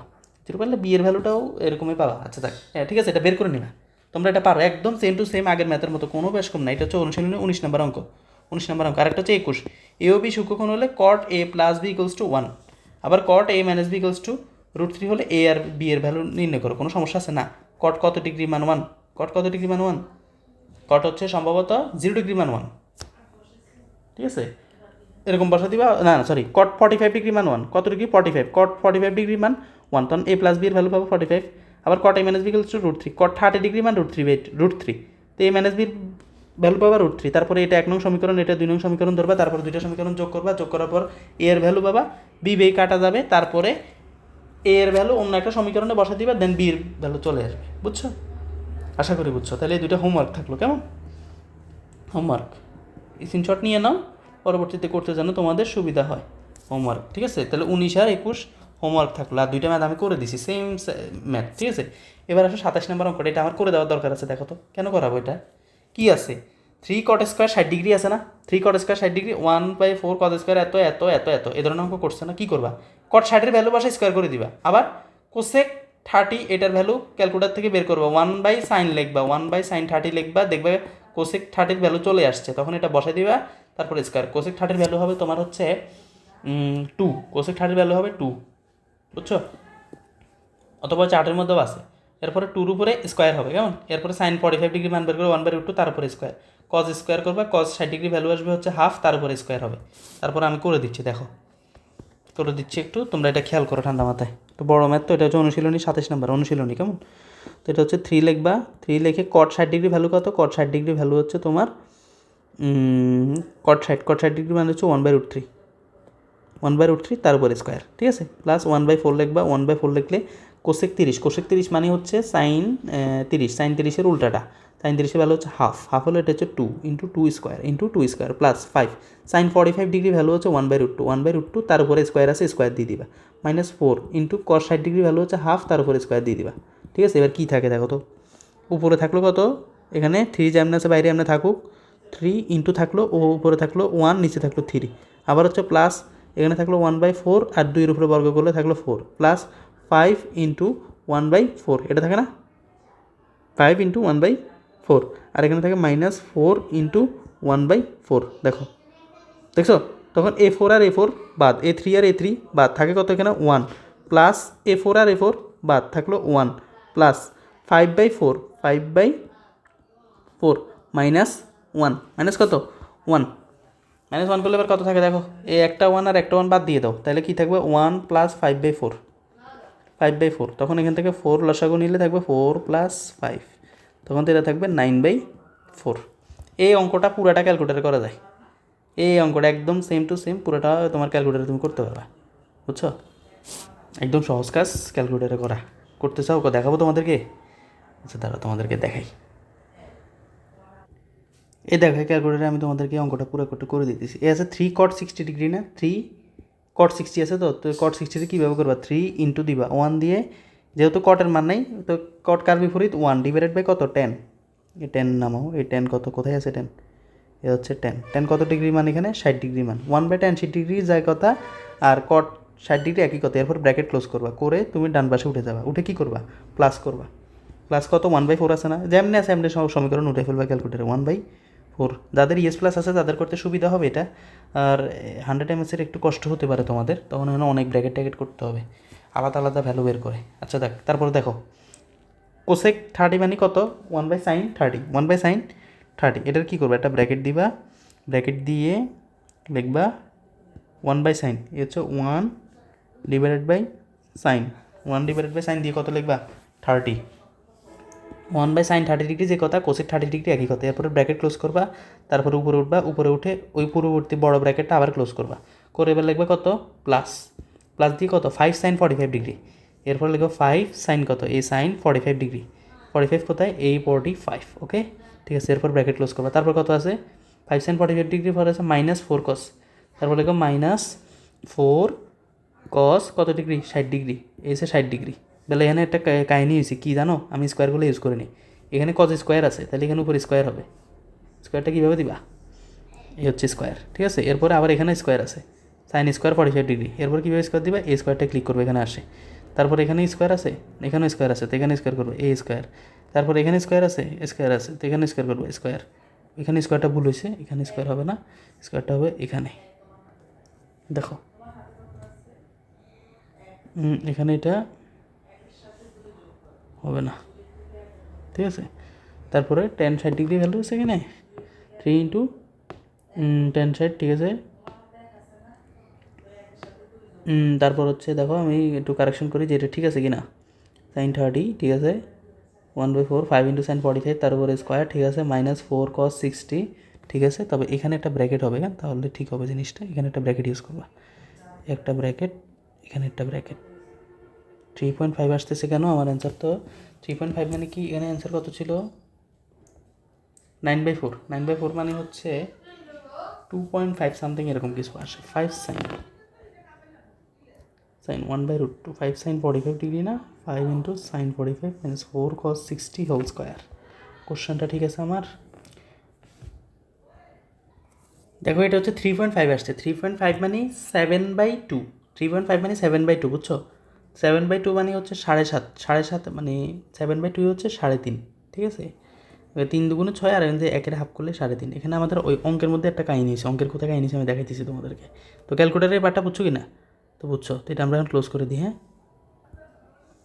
0 পারলে বি এর ভ্যালুটাও এরকমই পাবা। আচ্ছা থাক, হ্যাঁ ঠিক আছে, এটা বের করে নিবা, তোমরা এটা পারো, একদম সেম টু সেম আগের ম্যাথের মতো, কোনো বেশ কম না। এটা হচ্ছে অনুশীলনী 19 নম্বর অঙ্ক, আরেকটা হচ্ছে 21, এ ও বি সূক্ষ্মকোণ হলে কট এ প্লাস বি ইকুয়ালস টু 1, আবার cot A minus B equals to √3 হলে এ আর বি এর ভ্যালু নির্ণয় করো, কোনো সমস্যা আছে না। কট কত ডিগ্রি মান 1, কট হচ্ছে সম্ভবত 0 ডিগ্রি মান 1, ঠিক আছে, এরকম বসা দিবা, না সরি, কট 45 ডিগ্রি মান 1, কত ডিগ্রি 45, কট 45 ডিগ্রি মান 1, তখন এ প্লাস বি এর ভ্যালু পাবো 45। আবার cot A minus B equals to √3, cot 30 degree মান √3, তো এ মাইনাস বির ভ্যালু পাবা √3। তারপরে এটা 1 নং সমীকরণ, এটা 2 নং সমীকরণ ধরবা, তারপর 2টা সমীকরণ যোগ করার পর এ এর ভ্যালু পাবা, বি বে কাটা যাবে, তারপরে এ এর ভ্যালু অন্য একটা সমীকরণে বসা দিবা, দেন বি এর ভ্যালু চলে আসবে। বুঝছো? আশা করি বুঝছো। তাহলে এই 2টা হোমওয়ার্ক থাকলো, কেমন হোমওয়ার্ক, স্ক্রিনশট নিয়ে নাও, পরবর্তীতে করতে যেন তোমাদের সুবিধা হয় হোমওয়ার্ক, ঠিক আছে। তাহলে 19 আর 21 হোমওয়ার্ক থাকলো, আর 2টা ম্যাথ আমি করে দিছি, সেম ম্যাথ, ঠিক আছে। এবার আসো 27 নম্বর অঙ্কটা, এটা আমার করে দেওয়ার দরকার আছে। দেখো তো কেন করাবো, এটা কি আছে, 3 cot স্কোয়ার 60 ডিগ্রি আছে না, 3 cot square 60 degree, 1/4 cot square এত এ ধরনের অঙ্ক করছে না, কী করবা, cot 60 এর ভ্যালু বাসায় স্কোয়ার করে দিবা। আবার কোসেক 30 এটার ভ্যালু ক্যালকুলেটার থেকে বের করবা, 1/sin লিখবা, 1/sin 30 লিখবা, দেখবে কোসেক 30 ভ্যালু চলে আসছে, তখন এটা বসাই দিবা, তারপরে স্কোয়ার। কোসেক 30 ভ্যালু হবে তোমার হচ্ছে 2, কোসেক 30 ভ্যালু হবে 2, বুঝছো, অথবা 4-এর মধ্যেও আছে। এরপরে 2-র উপরে স্কোয়ার হবে, কেমন। এরপরে সাইন 45 ডিগ্রি মান বের করে 1/√2, তার উপরে স্কোয়ার, কজ স্কোয়ার করবা, কজ 60 ডিগ্রি ভ্যালু আসবে হচ্ছে হাফ, তার উপরে স্কোয়ার হবে। তারপরে আমি করে দিচ্ছি, দেখো করে দিচ্ছি একটু, তোমরা এটা খেয়াল করো ঠান্ডা মাথায়, তো বড় ম্যাথ তো, এটা হচ্ছে অনুশীলনী 27 নম্বর অনুশীলনী, কেমন। তো এটা হচ্ছে 3 লিখবা, 3 লিখে কট 60 ডিগ্রি ভ্যালু কত, কট 60 ডিগ্রি ভ্যালু হচ্ছে তোমার কট 60 ডিগ্রি মানে হচ্ছে 1/√3, 1/√3 তার উপরে স্কোয়ার, ঠিক আছে, প্লাস 1/4 লিখবা, 1/4 লিখলে কোশেক 30 মানে হচ্ছে সাইন 30, সাইন 30-এর উল্টাটা, সাইন 30-এর ভ্যালু হচ্ছে হাফ হলে এটা হচ্ছে 2 into 2 square plus 5, sine 45 degree value হচ্ছে 1/√2, 1/√2 তার উপরে স্কোয়ার আছে, স্কোয়ার দিয়ে দিবা, -4 ইন্টু কস 60 ডিগ্রি ভ্যালু হচ্ছে হাফ, তার উপরে স্কোয়ার দিয়ে দিবা, ঠিক আছে। এবার কী থাকে দেখো তো, উপরে থাকলো কত, এখানে 3 যেমন আছে বাইরে এমনি থাকুক, 3 ইন্টু থাকলো, ও উপরে থাকলো 1, নিচে থাকলো 3, আবার হচ্ছে প্লাস, এখানে থাকলো 1/4 আর 2-এর উপরে বর্গ করলে থাকলো 4, প্লাস 5 ইন্টু 1/4, এটা থাকে না 5 ইন্টু 1/4, আর এখানে থাকে -4 ইন্টু 1/4, দেখছো, তখন A4 আর A4 বাদ, A3 আর A3 বাদ, থাকে কত এখানে 1, প্লাস A4 আর A4 বাদ, থাকলো 1, প্লাস 5/4, 5/4 -1, মাইনাস কত 1, -1 করলে এবার কত থাকে দেখো, এই একটা 1 আর একটা 1 বাদ দিয়ে দাও, তাহলে কী থাকবে 1 প্লাস 5/4, 5/4, তখন এখান থেকে 4 লসাগু নিলে থাকবে 4 প্লাস 5, তখন তো এটা থাকবে 9/4। এই অঙ্কটা পুরাটা ক্যালকুলেটারে করা যায়, এই অঙ্কটা একদম সেম টু সেম পুরোটা তোমার ক্যালকুলেটারে তুমি করতে পারবা, বুঝছো, একদম সহজ কাজ ক্যালকুলেটারে করা, করতে চাও দেখাবো তোমাদেরকে, আচ্ছা দাঁড়াও তোমাদেরকে দেখাই, এই দেখাই ক্যালকুলেটারে আমি তোমাদেরকে অঙ্কটা পুরো করে দিতেছি। এ আছে 3 cot 60 ডিগ্রি না, 3 cot 60 আছে, তো cot 60 কীভাবে করবা, 3 ইন্টু দিবা 1 দিয়ে, যেহেতু কটের মান নেই তো কট কার বিপরীত 1 ডিভাইডেড বাই কত 10, এই 10 নামাও, এই 10 কত, কোথায় আছে 10, এ হচ্ছে 10 কত ডিগ্রি মান, এখানে 60 ডিগ্রি মান, 1/10 ডিগ্রি যায় কথা, আর কট 60 ডিগ্রি একই কথা, এরপর ব্র্যাকেট ক্লোজ করবা, করে তুমি ডান পাশে উঠে যাবা, উঠে কী করবা, প্লাস করবা, প্লাস কত 1/4 আছে না, যেমনি আছে এমনি সমীকরণ উঠে ফেলবা ক্যালকুলেটারে, 1/4, যাদের ইএস প্লাস আছে তাদের করতে সুবিধা হবে এটা, আর 100 এমএসের একটু কষ্ট হতে পারে তোমাদের, তখন এখানে অনেক ব্র্যাকেট ট্যাকেট করতে হবে, আলাদা আলাদা ভ্যালু বের করে। আচ্ছা দেখ, তারপরে দেখো কোসেক 30 মানে কত, 1/sin 30, 1/sin 30, এটার কী করবে, একটা ব্র্যাকেট দিবা, ব্র্যাকেট দিয়ে লিখবা 1/sin, এ হচ্ছে 1 divided by sine, 1 divided by sine দিয়ে কত লিখবা 30, 1/sin 30 ডিগ্রি যে কথা, কোসেক 30 ডিগ্রি একই কথা, এরপরে ব্র্যাকেট ক্লোজ করবা, তারপরে উপরে উঠবা, উপরে উঠে ওই পূর্ববর্তী বড় ব্র্যাকেটটা আবার ক্লোজ করবা, করে এবার লিখবে কত প্লাস, প্লাস দিয়ে কত 5sin 45 ডিগ্রি, এরপর লিখবো 5sin কত, এই সাইন 45 ডিগ্রি, 45 কোথায়, এই 45, ওকে ঠিক আছে, এরপর ব্র্যাকেট ক্লোজ করবা, তারপর কত আছে 5sin 45 ডিগ্রি পরে আছে -4 cos, তারপর লিখবো -4 cos কত ডিগ্রি 60 ডিগ্রি, এসে 60 ডিগ্রি, তাহলে এখানে একটা কাহিনী হয়েছে কী জানো, আমি স্কোয়ারগুলো ইউজ করিনি, এখানে কজ স্কোয়ার আছে, তাহলে এখানে উপরে স্কোয়ার হবে, স্কোয়ারটা কীভাবে দিবা, এই হচ্ছে স্কোয়ার, ঠিক আছে, এরপরে আবার এখানে স্কোয়ার আছে, সাইন স্কোয়ার 45 ডিগ্রি, এরপর কীভাবে স্কোয়ার দিবা, এই স্কোয়ারটা ক্লিক করবে, এখানে আসে, তারপর এখানে স্কোয়ার আছে, এখানেও স্কোয়ার আছে, তো এখানে স্কোয়ার করবে এই স্কোয়ার, তারপর এখানে স্কোয়ার আছে, তো এখানে স্কোয়ার করবে স্কোয়ার, এখানে স্কোয়ারটা ভুল হয়েছে, এখানে স্কোয়ার হবে না, স্কোয়ারটা হবে এখানে, দেখো এখানে এটা হবে না, ঠিক আছে, তারপরে 10 60 ডিগ্রি ভ্যালু আছে এখানে 3 ইন্টু 10 60, ঠিক আছে, তারপর হচ্ছে দেখো আমি একটু কারেকশন করি যে এটা ঠিক আছে কি না, সাইন 30, ঠিক আছে, 1/4, 5 ইন্টু সাইন 45 তার উপরে স্কোয়ার, ঠিক আছে, -4 cos 60, ঠিক আছে, তবে এখানে একটা ব্র্যাকেট হবে, হ্যাঁ তাহলে ঠিক হবে জিনিসটা, এখানে একটা ব্র্যাকেট ইউজ করবা, একটা ব্র্যাকেট, এখানে একটা ব্র্যাকেট, 3.5 আসতেছে কেন, আমার অ্যান্সার তো 3.5 মানে কি, এখানে অ্যান্সার কত ছিল 9/4, 9/4 মানে হচ্ছে 2.5 সামথিং এরকম কিছু আসে, 5 সাইন 1/√2, 5 সাইন 45 ডিগ্রি না, 5 into sine 45 -4 cos 60 whole square, কোশ্চেনটা ঠিক আছে আমার, দেখো এটা হচ্ছে 3.5 আসছে, 3.5 মানে 7/2, 3.5 মানে 7/2, বুঝছো, 7/2 মানে হচ্ছে 7.5, 7.5 মানে 7/2 হচ্ছে 3.5, ঠিক আছে, 3 দুগুণে 6, আর এখানে একের হাফ করলে 3.5, এখানে আমাদের ওই অঙ্কের মধ্যে একটা কাহিনী আছে, অঙ্কের কোথায় কাহিনী আছে আমি দেখাইতেছি তোমাদেরকে, তো ক্যালকুলেটারের পার্টটা বুঝছো কি না, তো বুঝছো, তো এটা আমরা এখন ক্লোজ করে দিই, হ্যাঁ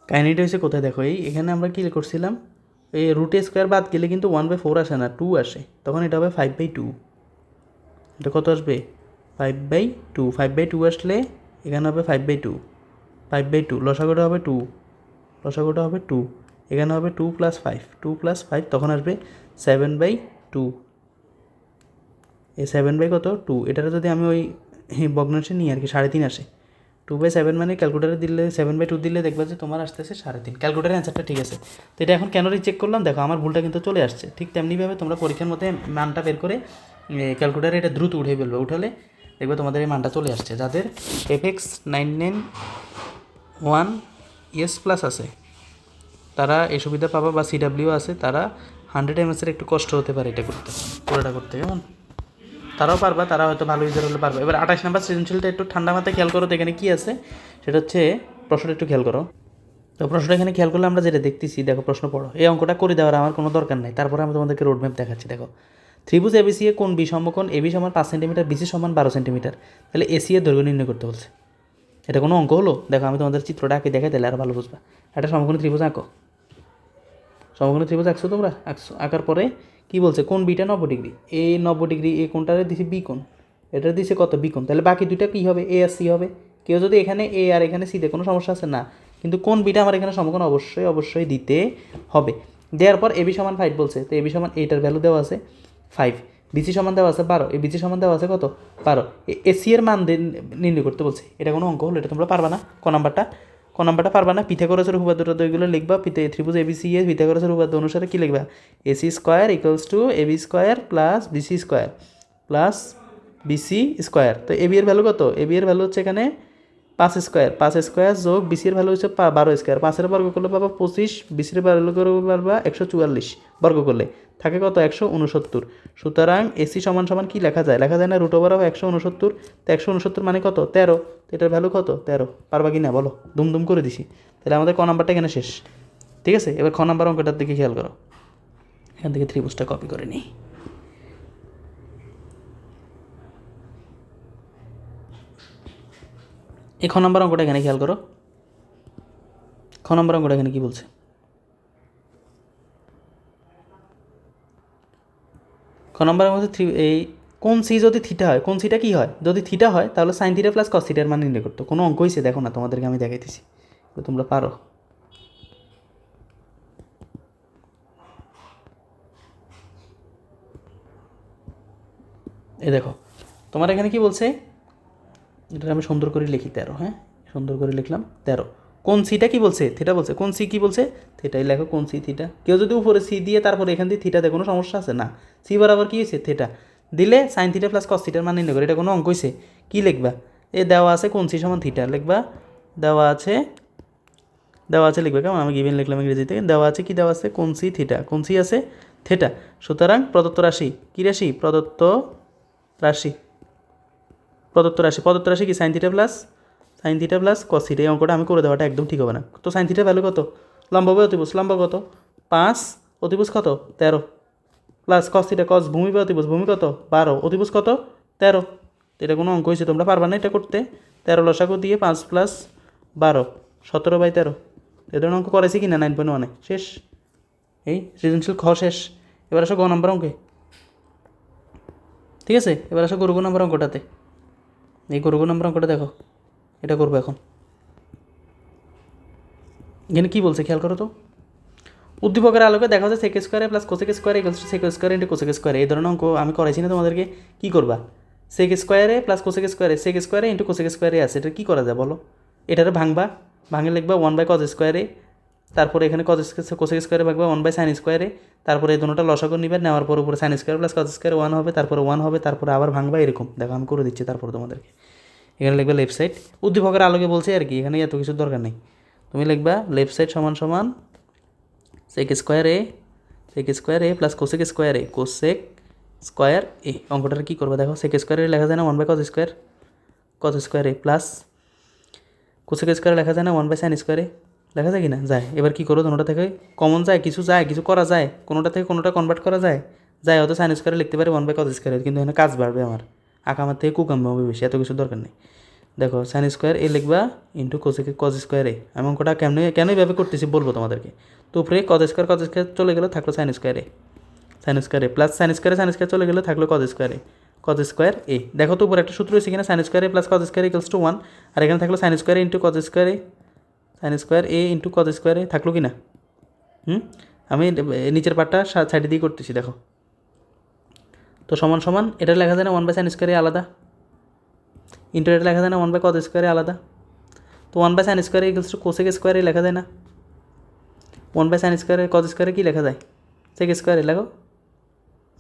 কাহিনীটা হচ্ছে কোথায় দেখো, এখানে আমরা কী করছিলাম, এই রুটে স্কোয়ার বাদ গেলে কিন্তু 1/4 আসে না, 2 আসে, তখন এটা হবে 5/2, এটা কত আসবে 5/2, 5/2 আসলে এখানে হবে 5/2, 5/2 লসাগুটা হবে 2, লসাগুটা হবে 2, এখানে হবে 2 + 5, 2 + 5, তখন আসবে 7/2, এই 7/2 কত 2, এটার যদি আমি ওই ভগ্নাংশে নিই আর কি 3.5 আসে। 2/7 মানে ক্যালকুলেটারে দিলে 7/2 দিলে দেখবে যে তোমার আসতেছে 3.5। ক্যালকুলেটারের অ্যান্সারটা ঠিক আছে। তো এটা এখন কেন রিচেক করলাম দেখো, আমার ভুলটা কিন্তু চলে আসছে। ঠিক তেমনিভাবে তোমরা পরীক্ষার মধ্যে মানটা বের করে ক্যালকুলেটারে এটা দ্রুত উঠে ফেলবে, উঠালে দেখবে তোমাদের এই মানটা চলে আসছে। যাদের FX 991S+ আছে তারা এই সুবিধা পাবা, বা CW আছে তারা 100 MS একটু কষ্ট হতে পারে এটা করতে, পুরোটা করতে, কেমন? তারাও পারবা, তারা হয়তো ভালো ইউজার হলে পারবে। এবার 28 নম্বর সৃজনশীলটা একটু ঠান্ডা মাথায় খেয়াল করো তো, এখানে কী আছে সেটা হচ্ছে প্রশ্নটা একটু খেয়াল করো। তো প্রশ্নটা এখানে খেয়াল করলে আমরা যেটা দেখতেছি, দেখো প্রশ্ন পড়ো। এই অঙ্কটা করে দেওয়ার আমার কোনো দরকার নাই, তারপরে আমি তোমাদেরকে রোডম্যাপ দেখাচ্ছি। দেখো ত্রিভুজ ABC এ কোণ B সমকোণ AB সমান 5 সেন্টিমিটার, BC সমান 12 সেন্টিমিটার, তাহলে AC এর দৈর্ঘ্য নির্ণয় করতে বলছে। এটা কোনো অঙ্ক হলো? দেখো আমি তোমাদের চিত্রটা আঁকে দেখাই, তাহলে আরও ভালো বুঝবা। একটা সমকোণী ত্রিভুজ আঁকো। সমকোণী ত্রিভুজ আঁকছো তোমরা? আঁকার পরে কী বলছে, কোণ বিটা 90 ডিগ্রি, এই 90 ডিগ্রি এই কোণটারে দিছে বি কোণ, এটার দিছে কত বি কোণ, তাহলে বাকি দুইটা কী হবে, এ আর সি হবে। কেউ যদি এখানে এ আর এখানে সিতে কোনো সমস্যা আছে না, কিন্তু কোণ বিটা আমার এখানে সমকোণ অবশ্যই দিতে হবে। দেওয়ার পর এবি সমান 5 বলছে, তো এবি সমান এইটার ভ্যালু দেওয়া আছে 5, বিসি সমান দেওয়া আছে 12, এই বিসি সমান দেওয়া আছে কত 12, এসি এর মান নির্ণয় করতে বলছে। এটা কোনো অঙ্ক হলো? এটা তোমরা পারবা না। ক নাম্বারটা পারবা না। পিথাগোরাসের উপপাদ্যটা তো এগুলো লিখবা। ত্রিভুজ ABC এর পিথাগোরাসের উপপাদ্য অনুসারে কী লিখবা, AC square equals two AB square plus BC square plus BC square. তো AB এর ভ্যালু কত, AB এর ভ্যালু হচ্ছে এখানে 5 স্কোয়ার, 5 স্কোয়ার যোগ BC এর ভ্যালু হচ্ছে 12 স্কোয়ার, 5-এর বর্গ করলে পাবা 25, BC এর বর্গ করলে পাবা 144, বর্গ করলে থাকে কত 169। সুতরাং AC সমান সমান কী লেখা যায়, লেখা যায় না √169। তো 169 মানে কত 13, তো এটার ভ্যালু কত 13। পারবা কি না বলো? দুম করে দিছি। তাহলে আমাদের ক নাম্বারটা এখানে শেষ। ঠিক আছে, এবার খ নাম্বার অঙ্কটার দিকে খেয়াল করো। এখান থেকে ত্রিভুজটা কপি করে নিই। এই খ নাম্বার অঙ্কটা এখানে খেয়াল করো। খ নাম্বার অঙ্কটা এখানে কী বলছে, খ নাম্বার মধ্যে এই কোন সি যদি থিটা হয়, কোন সিটা কী হয়, যদি থিটা হয় তাহলে সাইন থিটা প্লাস কস থিটার মান নির্ণয় করতো। কোনো অঙ্ক হয়েছে দেখো না, তোমাদেরকে আমি দেখাইতেছি, তোমরা পারো। এই দেখো তোমার এখানে কি বলছে, এটা আমি সুন্দর করে লিখি 13, হ্যাঁ সুন্দর করে লিখলাম 13। কোন সিটা কি বলছে, থিটা বলছে। কোন সি কি বলছে, থিটাই লেখো, কোন সি থিটা। কেউ যদি উপরে সি দিয়ে তারপরে এখান দিয়ে থিটা দেয়, কোনো সমস্যা আছে না। সি বরাবর কী হয়েছে থিটা দিলে সাইন থিটা প্লাস কস থিটার মান নির্ণয় করে, এটা কোনো অঙ্ক হয়েছে? কী লিখবা, এ দেওয়া আছে কোন সি সমান থিটা লিখবা, দেওয়া আছে লিখবে, কেমন আমি গিভেন লিখলাম ইংরেজিতে, দেওয়া আছে কি দেওয়া আছে, কোন সি থিটা, কোন সি আছে থিটা। সুতরাং প্রদত্ত রাশি কী রাশি, প্রদত্ত রাশি কি sine theta plus cos theta. এই অঙ্কটা আমি করে দেওয়াটা একদম ঠিক হবে না। তো সাইন থিটার ভ্যালু কত, লম্ব বাই অতিভুজ, লম্ব কত 5, অতিভুজ কত 13, প্লাস কস থিটা, কস ভূমি বাই অতিভুজ, ভূমি কত 12, অতিভুজ কত 13। এটা কোনো অঙ্ক হয়েছে? তোমরা পারবা না এটা করতে। 13 লসাগু দিয়ে 5 + 12 17/13। এ ধরনের অঙ্ক করেছি কি না 9.1-এ? শেষ, এই সৃজনশীল খ শেষ। এবার আসো গ নম্বর অঙ্কে। ঠিক আছে, এবার আসো গরু নম্বর অঙ্কটাতে। এই গরু নম্বর অঙ্কটা দেখো, এটা করবো এখন। এখানে কী বলছে খেয়াল করো তো, উদ্দীপকের আলোকে দেখা যায় sec square plus cosec square equals to sec square into cosec square. এই ধরনের অঙ্ক আমি করাইছি না তোমাদেরকে? কী করবা, সেক স্কোয়ারে প্লাস কোসেক স্কোয়ারে ইন্টু কোসেক স্কোয়ারে আছে, এটা কী করা যায় বলো? এটারে ভাঙে লিখবা 1/cos স্কোয়ারে, তারপরে এখানে কোসেক স্কোয়ারে ভাগবা 1/sin স্কোয়ারে, তারপরে এই দুটোটা লসাগু নিবে, নেওয়ার পর উপরে sine square plus cos square 1 হবে, তারপরে 1 হবে, তারপরে আবার ভাঙবা। এরকম দেখো আমি করে দিচ্ছি তারপরে তোমাদেরকে। এখানে লিখবা লেফট সাইড, উদ্দীপকের আলোকে বলছে আর কি, এখানে এত কিছুর দরকার নেই। তুমি লিখবা লেফট সাইড সমান সমান sec square A plus cosec square এ। অঙ্কটার কী করবা দেখো, সেক স্কোয়ারে লেখা যায় না 1/cos square A, plus cosec স্কোয়ারে লেখা যায় না 1/sin স্কোয়ার এ, লেখা যায় কি না? যায়। এবার কী করো, দুটোটা থেকে কমন যায়, কিছু করা যায়, কোনোটা থেকে কোনোটা কনভার্ট করা যায়, হয়তো সাইন স্কোয়ারে লিখতে পারি 1/cos স্কোয়ার, কিন্তু এখানে কাজ বাড়বে আমার, আঁকামার থেকে কুকাম হবে বেশি, এত কিছু দরকার নেই। দেখো সাইন স্কোয়ার এ লিখবা ইন্টু কস স্কোয়ার এ। আমি অঙ্কটা কেন এইভাবে করতেছি বলবো তোমাদেরকে। তো উপরে কস স্কোয়ার চলে গেলে থাকলো sine square A plus sine square চলে গেলে থাকলো কস স্কোয়ার এ। দেখো তো উপরে একটা সূত্র হয়েছে কিনা, sine square A plus cos square equals to 1, আর এখানে থাকলো sine square into cos square A into cos square A, থাকলো কি না? আমি নিচের পার্টটা সাইডে দিয়ে করতেছি দেখো। তো সমান সমান এটা লেখা যায় না 1/sin² আলাদা, ইন্টু এটা লেখা যায় না 1/cos² আলাদা। তো 1/sin² ইকুয়ালস টু cos² লেখা যায় না, 1/sin² cos² কী লেখা যায়, sec² লেখো,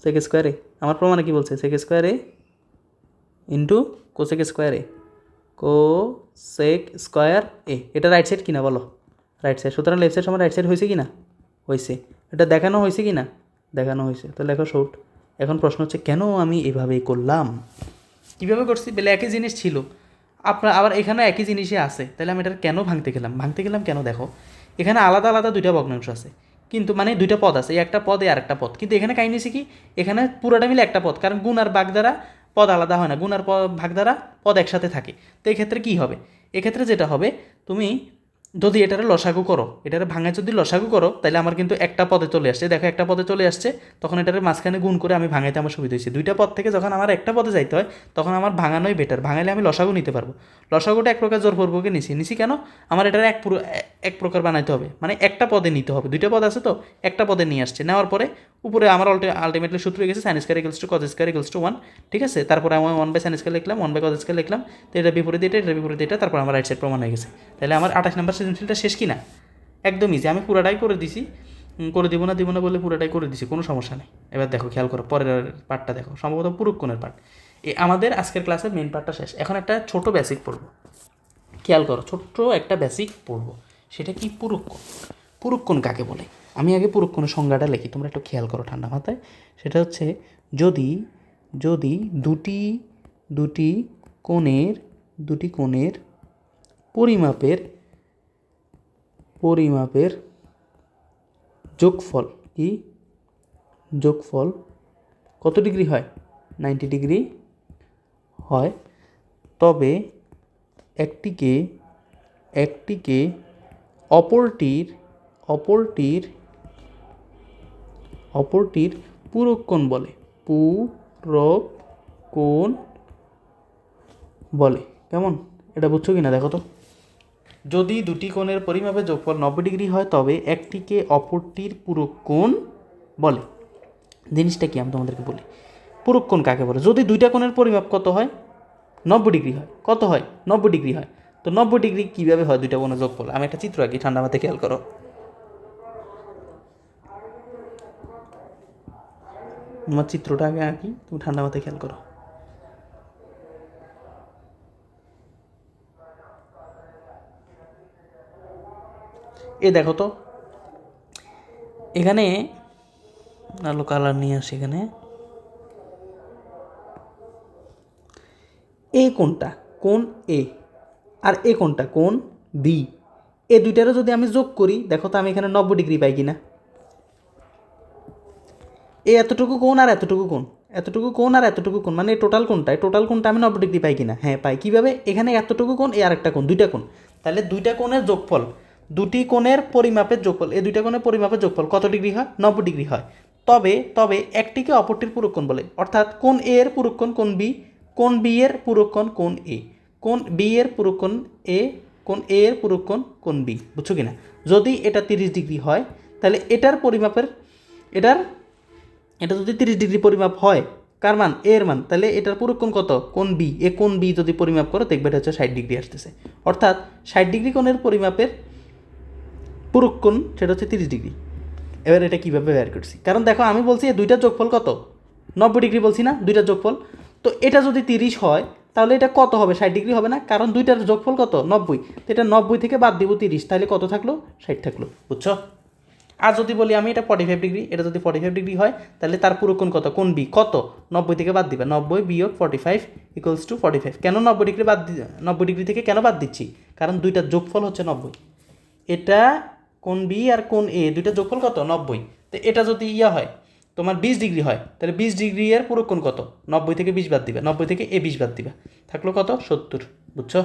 sec²। আমার প্রমাণে কী বলছে, sec² ইন্টু cosec², cosec²। এটা রাইট সাইড কিনা বলো, রাইট সাইড। সুতরাং লেফট সাইড সমান রাইট সাইড হয়েছে কি না, হয়েছে। এটা দেখানো হয়েছে কি না, দেখানো হয়েছে। তো লেখো শর্ট। এখন প্রশ্ন হচ্ছে কেন আমি এভাবেই করলাম, কীভাবে করছি, বেলে একই জিনিস ছিল আপনার আবার এখানে একই জিনিসই আছে, তাহলে আমি এটা কেন ভাঙতে গেলাম কেন, দেখো এখানে আলাদা আলাদা দুইটা ভগ্নাংশ আছে, কিন্তু মানে দুইটা পদ আছে, এই একটা পদ এই আরেকটা পদ, কিন্তু এখানে কাহিনী হচ্ছে কি, এখানে পুরোটা মিলে একটা পদ, কারণ গুণ আর ভাগ দ্বারা পদ আলাদা হয় না, গুণ আর ভাগ দ্বারা পদ একসাথে থাকে। তো এই ক্ষেত্রে কী হবে, এক্ষেত্রে যেটা হবে, তুমি যদি এটারে লসাগু করো, এটারে ভাঙায় যদি লসাগু করো, তাহলে আমার কিন্তু একটা পদে চলে আসছে, দেখো একটা পদে চলে আসছে, তখন এটারে মাঝখানে গুণ করে আমি ভাঙাইতে আমার সুবিধা হয়েছে। দুইটা পদ থেকে যখন আমার একটা পদে যাইতে হয়, তখন আমার ভাঙানোই বেটার, ভাঙাইলে আমি লসাগু নিতে পারবো। লসাগুটা এক প্রকার জোরপূর্বকে নিছি কেন, আমার এটার এক প্রকার বানাইতে হবে, মানে একটা পদে নিতে হবে, দুইটা পদ আছে তো একটা পদে নিয়ে আসছে, নেওয়ার পরে উপরে আমার আলটিমেটলি সূত্র হয়ে গেছে sin² = cos² = 1, ঠিক আছে। তারপরে আমি 1/sin² লিখলাম, 1/cos² লিখলাম, তো এটা বিপরীত এটা বিপরীত এটা, তারপর আমার রাইট সাইড প্রমাণ হয়ে গেছে। তাহলে আমার 28 নম্বর সৃজনশীলটা শেষ কি না, একদম ইজি। আমি পুরাটাই করে দিছি, করে দিব না বলে পুরাটাই করে দিছি, কোনো সমস্যা নেই। এবার দেখো খেয়াল করো পরের পার্টটা দেখো, সম্ভবত পুরুক্ষণের পার্ট। আমাদের আজকের ক্লাসের মেন পার্টটা শেষ, এখন একটা ছোট বেসিক পড়বো, খেয়াল করো ছোট্ট একটা বেসিক পড়বো, সেটা কি পুরুক্ষণ। পুরুক্ষণ কাকে বলে, আমি আগে পুরুক্ষণের সংজ্ঞাটা লিখি, তোমরা একটু খেয়াল করো ঠান্ডা মাথায়। সেটা হচ্ছে যদি যদি দুটি দুটি কোণের পরিমাপের যোগফল কি, যোগফল কত ডিগ্রি হয়, 90 ডিগ্রি হয়, তবে একটিকে অপরটির পূরককোণ বলে, পূরককোণ বলে। কেমন, এটা বুঝছো কি না দেখো তো। যদি দুটি কোণের পরিমাপের যোগফল 90 ডিগ্রি হয়, তবে একটিকে অপরটির পূরককোণ বলে। জিনিসটা কি আমি তোমাদেরকে বলি, পূরককোণ কাকে বলে। যদি দুইটা কোণের পরিমাপ কত হয়, 90 ডিগ্রি হয়, কত হয় 90 ডিগ্রি হয়, তো 90 ডিগ্রি কীভাবে হয় দুইটা কোণের যোগফল। আমি একটা চিত্র আঁকি, ঠান্ডা মাথায় খেয়াল করো। আমার চিত্রটা আগে আঁকি, তুমি ঠান্ডা মাথায় খেয়াল করো। এ দেখো তো, এখানে আলো কালার নিয়ে আসি, এখানে এ কোনটা, কোণ এ, আর এ কোনটা, কোণ বি। এই দুইটারও যদি আমি যোগ করি, দেখো তো আমি এখানে 90 ডিগ্রি পাই কিনা। এতটুকু কোণ আর এতটুকু কোণ, এতটুকু কোণ আর এতটুকু কোণ, মানে টোটাল কোণটা আমি 90 ডিগ্রি পাই কিনা, হ্যাঁ পাই। কীভাবে, এখানে এতটুকু কোণ এ আরেকটা কোণ, দুইটা কোণ, তাহলে দুইটা কোণের যোগফল, দুটি কোণের পরিমাপের যোগফল, এই দুইটা কোণের পরিমাপের যোগফল কত ডিগ্রি হয়, 90 ডিগ্রি হয়। তবে একটিকে অপরটির পূরককোণ বলে, অর্থাৎ কোণ এ এর পূরককোণ কোণ বি, কোণ বি এর পূরককোণ কোণ এ, কোণ বি এর পূরককোণ এ, কোণ এ এর পূরককোণ কোণ বি। বুঝছো কিনা। যদি এটা 30 ডিগ্রি হয়, তাহলে এটার পরিমাপের এটা যদি 30 ডিগ্রি পরিমাপ হয়, কার মান, এর মান, তাহলে এটার পূরককোণ কত, কোণ বি। এ কোণ বি যদি পরিমাপ করো, দেখবে এটা হচ্ছে 60 ডিগ্রি আসতেছে। অর্থাৎ 60 ডিগ্রি কোণের পরিমাপের পূরককোণ সেটা হচ্ছে 30 ডিগ্রি। এবার এটা কীভাবে বের করছি, কারণ দেখো আমি বলছি এই দুইটার যোগফল কত, 90 ডিগ্রি বলছি না, দুইটার যোগফল। তো এটা যদি 30 হয়, তাহলে এটা কত হবে, 60 ডিগ্রি হবে না, কারণ দুইটার যোগফল কত, 90। তো এটা 90 থেকে বাদ দিব 30, তাহলে কত থাকলো, 60 থাকলো। বুঝছো। আর যদি বলি আমি এটা 45 ডিগ্রি, এটা যদি 45 ডিগ্রি হয়, তাহলে তার পূরককোণ কত, কোণ বি কত, 90 থেকে বাদ দিবে, 90 বিয়োগ 45 = 45। কেন 90 ডিগ্রি 90 ডিগ্রি থেকে কেন বাদ দিচ্ছি, কারণ দুইটার যোগফল হচ্ছে 90। এটা কোণ বি আর কোণ এ দুইটা যোগফল কত, 90। তো এটা যদি হয় তোমার 20 ডিগ্রি হয়, তাহলে 20 ডিগ্রি এর পূরককোণ কত, 90 থেকে 20 বাদ দিবে, 90 থেকে এ 20 বাদ দিবে, থাকলো কত, 70। বুঝছো।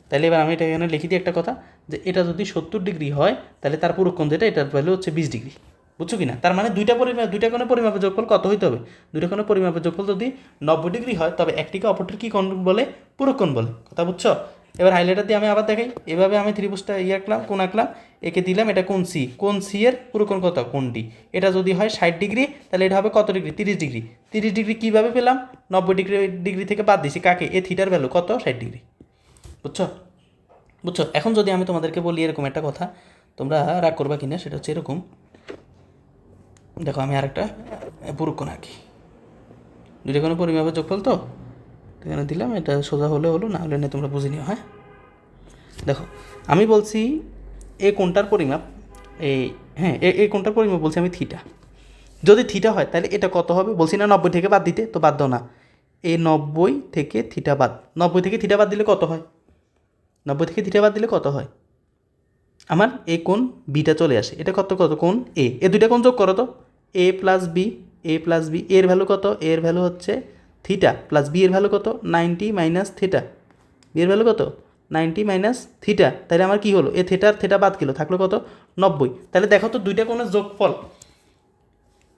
তাহলে এবার আমি এটা এখানে লিখে দিই একটা কথা, যে এটা যদি 70 ডিগ্রি হয়, তাহলে তার পূরককোণ যেটা, এটার ভ্যালু হচ্ছে 20 ডিগ্রি। বুঝছো কিনা। তার মানে দুইটা কোণের পরিমাপের যোগফল কত হইতে হবে, দুইটা কোণের পরিমাপের যোগফল যদি 90 ডিগ্রি হয়, তবে একটিকে অপরটির কি কোণ বলে, পূরককোণ বলে। কথা বুঝছো। এবার হাইলাইটার দিয়ে আমি আবার দেখাই, এভাবে আমি ত্রিভুজটা আঁকলাম, কোণ আঁকলাম, একে দিলাম, এটা কোণ সি, কোণ সি এর পুরো কোণ কত, কোণ ডি। এটা যদি হয় 60 ডিগ্রি, তাহলে এটা হবে কত ডিগ্রি, 30 ডিগ্রি। 30 ডিগ্রি কীভাবে পেলাম, 90 ডিগ্রি থেকে বাদ দিছি কাকে, এ থিটার ভ্যালু কত, 60 ডিগ্রি। বুঝছো? বুঝছো? এখন যদি আমি তোমাদেরকে বলি এরকম একটা কথা, তোমরা রাগ করবা কিনা, সেটা হচ্ছে এরকম, দেখো আমি আরেকটা পুরো কোণ আঁকি, দুইটা কোনো পরিমাপের যোগফল তো এখানে দিলাম, এটা সোজা হলে হলো, না হলে না তোমরা বুঝে নিও। হ্যাঁ দেখো, আমি বলছি এ কোণটার পরিমাপ, এই হ্যাঁ এই কোণটার পরিমাপ বলছি আমি থিটা। যদি থিটা হয় তাহলে এটা কত হবে, বলছি না 90 থেকে বাদ দিতে, তো বাদ দাও না, এই 90 থেকে থিটা বাদ, 90 থেকে থিটা বাদ দিলে কত হয়, 90 থেকে থিটা বাদ দিলে কত হয়, আমার এই কোণ বিটা চলে আসে, এটা কত কত কোণ এ দুইটা কোণ যোগ করো তো, এ প্লাস বি, এ প্লাস বি, এর ভ্যালু কত, এর ভ্যালু হচ্ছে থিটা, প্লাস বি এর ভ্যালু কত, 90 মাইনাস থিটা, বি এর ভ্যালু কত, 90 মাইনাস থিটা। তাহলে আমার কী হলো, এ থিটার থিটা বাদ গেলো, থাকলো কত, 90। তাহলে দেখো তো দুইটা কোণের যোগফল,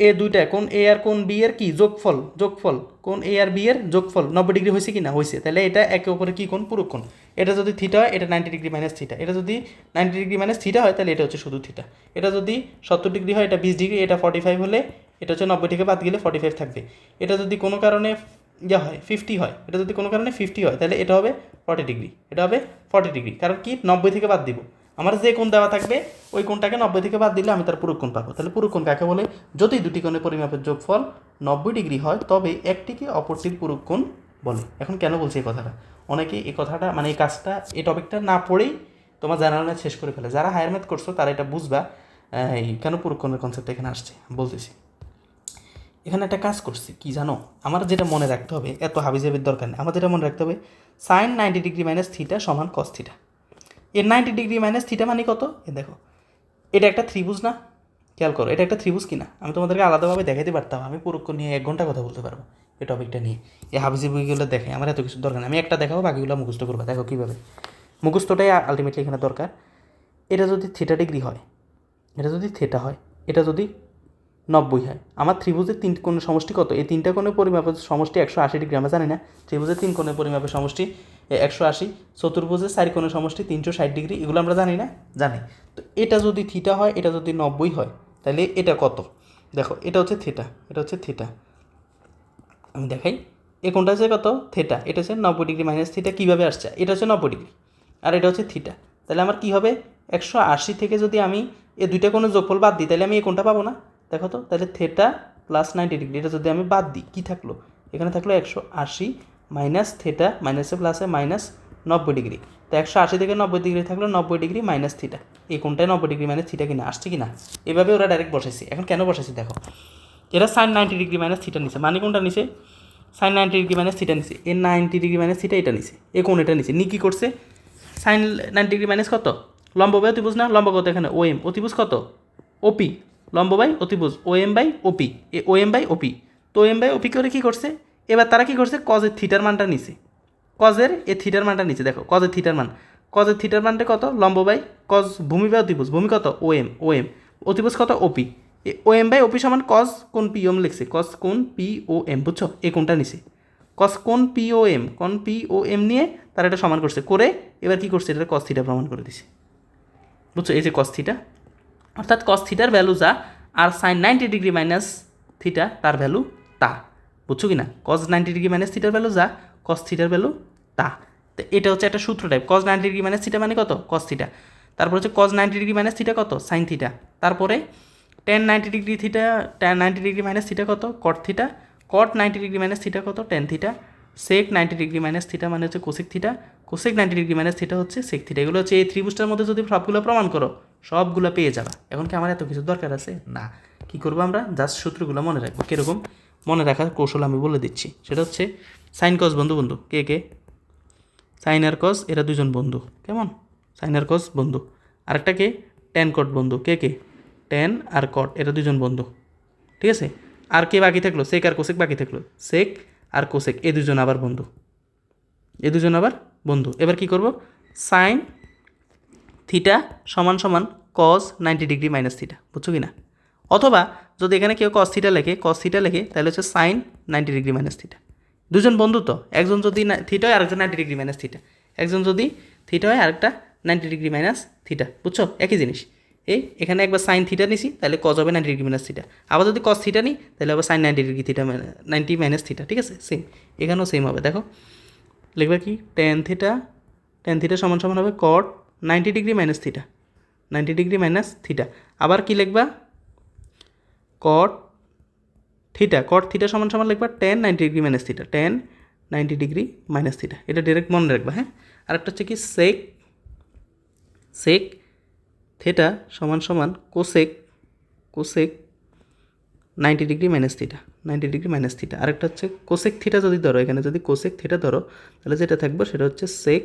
এ দুইটা কোণ এ আর কোণ বি এর কি যোগফল কোণ এ আর বি এর যোগফল 90 ডিগ্রি হয়েছে কি না, হয়েছে। তাহলে এটা একে অপরে কী কোণ, পুরুষ কোণ। এটা যদি থিটা হয় এটা 90 ডিগ্রি মাইনাস থিটা, এটা যদি 90 ডিগ্রি মাইনাস থিটা হয় তাহলে এটা হচ্ছে শুধু থিটা। এটা যদি 70 ডিগ্রি হয় এটা 20 ডিগ্রি, এটা 45 হলে এটা হচ্ছে 90 থেকে বাদ গেলে 45 থাকবে। এটা যদি কোনো কারণে ইয়া হয় 50 হয়, এটা যদি কোনো কারণে 50 হয় তাহলে এটা হবে 40 ডিগ্রি, এটা হবে 40 ডিগ্রি, কারণ কি 90 থেকে বাদ দিব, আমার যে কোণ দেওয়া থাকবে ওই কোণটাকে 90 থেকে বাদ দিলে আমি তার পুরো কোণ পাবো। তাহলে পুরো কোণ কাকে বলে, যদি দুটি কোণের পরিমাপের যোগফল 90 ডিগ্রি হয় তবে একটিকে অপরটির পুরো কোণ বলে। এখন কেন বলছি এই কথাটা, অনেকে এই কথাটা মানে এই কাজটা এই টপিকটা না পড়েই তোমার জেনারেল ম্যাথ শেষ করে ফেলে। যারা হায়ার ম্যাথ করছো তারা এটা বুঝবা কেন পুরো কোণের কনসেপ্ট এখানে আসছে। বলতেছি, এখানে একটা কাজ করছি কি জানো, আমার যেটা মনে রাখতে হবে, এত হাবিজাবির দরকার নেই, আমার যেটা মনে রাখতে হবে সাইন 90 ডিগ্রি মাইনাস থিটা সমান কস থিটা। এর 90 ডিগ্রি মাইনাস থিটা মানে কত, এ দেখো এটা একটা ত্রিভুজ না, খেয়াল করো এটা একটা ত্রিভুজ কিনা, আমি তোমাদেরকে আলাদাভাবে দেখাতে পারতাম, আমি পুরো নিয়ে 1 ঘন্টা কথা বলতে পারবো এই টপিকটা নিয়ে। এই হাবিজি বইগুলো দেখে আমার এত কিছু দরকার নেই, আমি একটা দেখাবো, বাকিগুলো মুখস্থ করবো। দেখো কীভাবে, মুখস্থটাই আলটিমেটলি এখানে দরকার। এটা যদি থিটা ডিগ্রি হয়, এটা যদি থিটা হয়, এটা যদি 90 হয়, আমার ত্রিভুজের 3 কোণের সমষ্টি কত, এই 3টা কোণের পরিমাপের সমষ্টি 180 ডিগ্রি, আমরা জানি না ত্রিভুজের 3 কোণের পরিমাপের সমষ্টি 180, চতুর্ভুজের 4 কোণের সমষ্টি 360 ডিগ্রি, এগুলো আমরা জানি না, জানি। তো এটা যদি থিটা হয়, এটা যদি 90 হয়, তাহলে এটা কত, দেখো এটা হচ্ছে থিটা, এটা হচ্ছে থিটা, আমি দেখাই, এই কোণটা হচ্ছে কত, থিটা, এটা হচ্ছে 90 ডিগ্রি মাইনাস থিটা, কীভাবে আসছে, এটা হচ্ছে 90 ডিগ্রি আর এটা হচ্ছে থিটা। তাহলে আমার কী হবে, 180 থেকে যদি আমি এই দুইটা কোণের যোগফল বাদ দিই তাহলে আমি এই কোণটা পাবো না, দেখো তো, তাহলে থিটা প্লাস 90 ডিগ্রি, এটা যদি আমি বাদ দিই কী থাকলো, এখানে থাকলো 180 মাইনাস থিটা, মাইনাসে প্লাসে মাইনাস 90 ডিগ্রি, তো 180 থেকে 90 ডিগ্রি থাকলো 90 ডিগ্রি মাইনাস থিটা, এই কোণটায় 90 ডিগ্রি মাইনাস থিটা কিনা আসছে কি না, এভাবে ওরা ডাইরেক্ট বসাইছে। এখন কেন বসাইছে দেখো, এরা সাইন 90 ডিগ্রি মাইনাস থিটা নিছে, মানে কোনটা নিছে, সাইন 90 ডিগ্রি মাইনাস থিটা নিছে, এর 90 ডিগ্রি মাইনাস থিটা এটা নিছে, এই কোণ এটা নিছে, নি কী করছে, সাইন 90 ডিগ্রি মাইনাস কত, লম্ব বাই অতিভুজ না, লম্ব কত এখানে ও এম, অতিভুজ কত ওপি, লম্ব বাই অতিভুজ ও এম বাই ওপি, এ ও এম বাই ওপি, তো ও এম বাই ওপি করে কী করছে, এবার তারা কী করছে, কজের থিটার মানটা নিছে, কজের এ থিটার মানটা নিচে, দেখো কজের থিটার মান, কজের থিটার মানটা কত, লম্ব বাই কজ, ভূমি বাই অতিভুজ, ভূমি কত ও এম, অতিভুজ কত ওপি, ও এম বাই ওপি সমান কজ কোন পি ওম লিখছে, কজ কোন পি ও এম, বুঝছো, এই কোনটা নিছে, কস কোন পি ও এম, কোন পি ও এম নিয়ে তারা এটা সমান করছে, করে এবার কী করছে, এটা কস থিটা প্রমাণ করে দিছে, বুঝছো, এই যে কস থিটা, অর্থাৎ কস থিটার ভ্যালু যা আর সাইন 90 ডিগ্রি মাইনাস থিটা তার ভ্যালু তা, বুঝছো কি না, কস 90 ডিগ্রি মাইনাস থিটার ভ্যালু যা, কস থিটার ভ্যালু তা। তো এটা হচ্ছে একটা সূত্র টাইপ, কস 90 ডিগ্রি মাইনাস থিটা মানে কত, কস থিটা, তারপর হচ্ছে কস 90 ডিগ্রি মাইনাস থিটা কত, সাইন থিটা, তারপরে ten 90 degree theta, ten 90 degree minus theta কত, কট থিটা, কট 90 ডিগ্রি মাইনাস থিটা কত, টেন থিটা, সেক 90 ডিগ্রি মাইনাস থিটা মানে হচ্ছে cosec theta, cosec 90 degree minus theta হচ্ছে সেক থিটা। এগুলো হচ্ছে এই ত্রিভুজটার মধ্যে যদি সবগুলো প্রমাণ করো সবগুলো পেয়ে যাবা। এখন কি আমার এত কিছু দরকার আছে না, কী করবো আমরা, জাস্ট সূত্রগুলো মনে রাখবো। কীরকম মনে রাখার কৌশল আমি বলে দিচ্ছি, সেটা হচ্ছে সাইন কস বন্ধু বন্ধু, কে কে, সাইন আর কস এরা দুজন বন্ধু, কেমন, সাইন আর কস বন্ধু, আরেকটা কে, টেন কট বন্ধু, কে কে, টেন আর কট এরা দুজন বন্ধু, ঠিক আছে। আর কে বাকি থাকলো, সেক আর কোসেক বাকি থাকলো, সেক আর কোসেক এ দুজন আবার বন্ধু, এ দুজন আবার বন্ধু। এবার কি করব, সাইন থিটা সমান সমান কস 90 ডিগ্রি মাইনাস থিটা, বুঝছো কি না, অথবা যদি এখানে কেউ কস থিটা লেখে তাহলে হচ্ছে সাইন 90 ডিগ্রি মাইনাস থিটা, দুজন বন্ধু তো, একজন যদি থিটা হয় আরেকজন 90 ডিগ্রি মাইনাস থিটা। একজন যদি থিটা হয় আরেকটা 90 ডিগ্রি মাইনাস থিটা, বুঝছো? একই জিনিস। এখানে একবার সাইন থিটা নিছি, তাহলে কজ হবে 90 ডিগ্রি মাইনাস থিটা। আবার যদি কজ থিটা নিই তাহলে আবার sine 90 degree theta 90 minus theta, ঠিক আছে? সেম, এখানেও সেম হবে। দেখো লিখবে কি, টেন থিটা সমান সমান হবে কট 90 degree minus theta, 90 degree minus theta. আবার কি লিখবা, কট থিটা সমান সমান লিখবা 90 degree minus theta, 90 degree minus theta. এটা ডাইরেক্ট মনে রাখবা, হ্যাঁ। আরেকটা হচ্ছে কি সেক থিটা সমান সমান cosec 90 degree minus theta, 90 degree minus theta. আরেকটা হচ্ছে কোসেক থিটা যদি ধরো, এখানে যদি কোসেক থিটা ধরো তাহলে যেটা থাকবে সেটা হচ্ছে সেক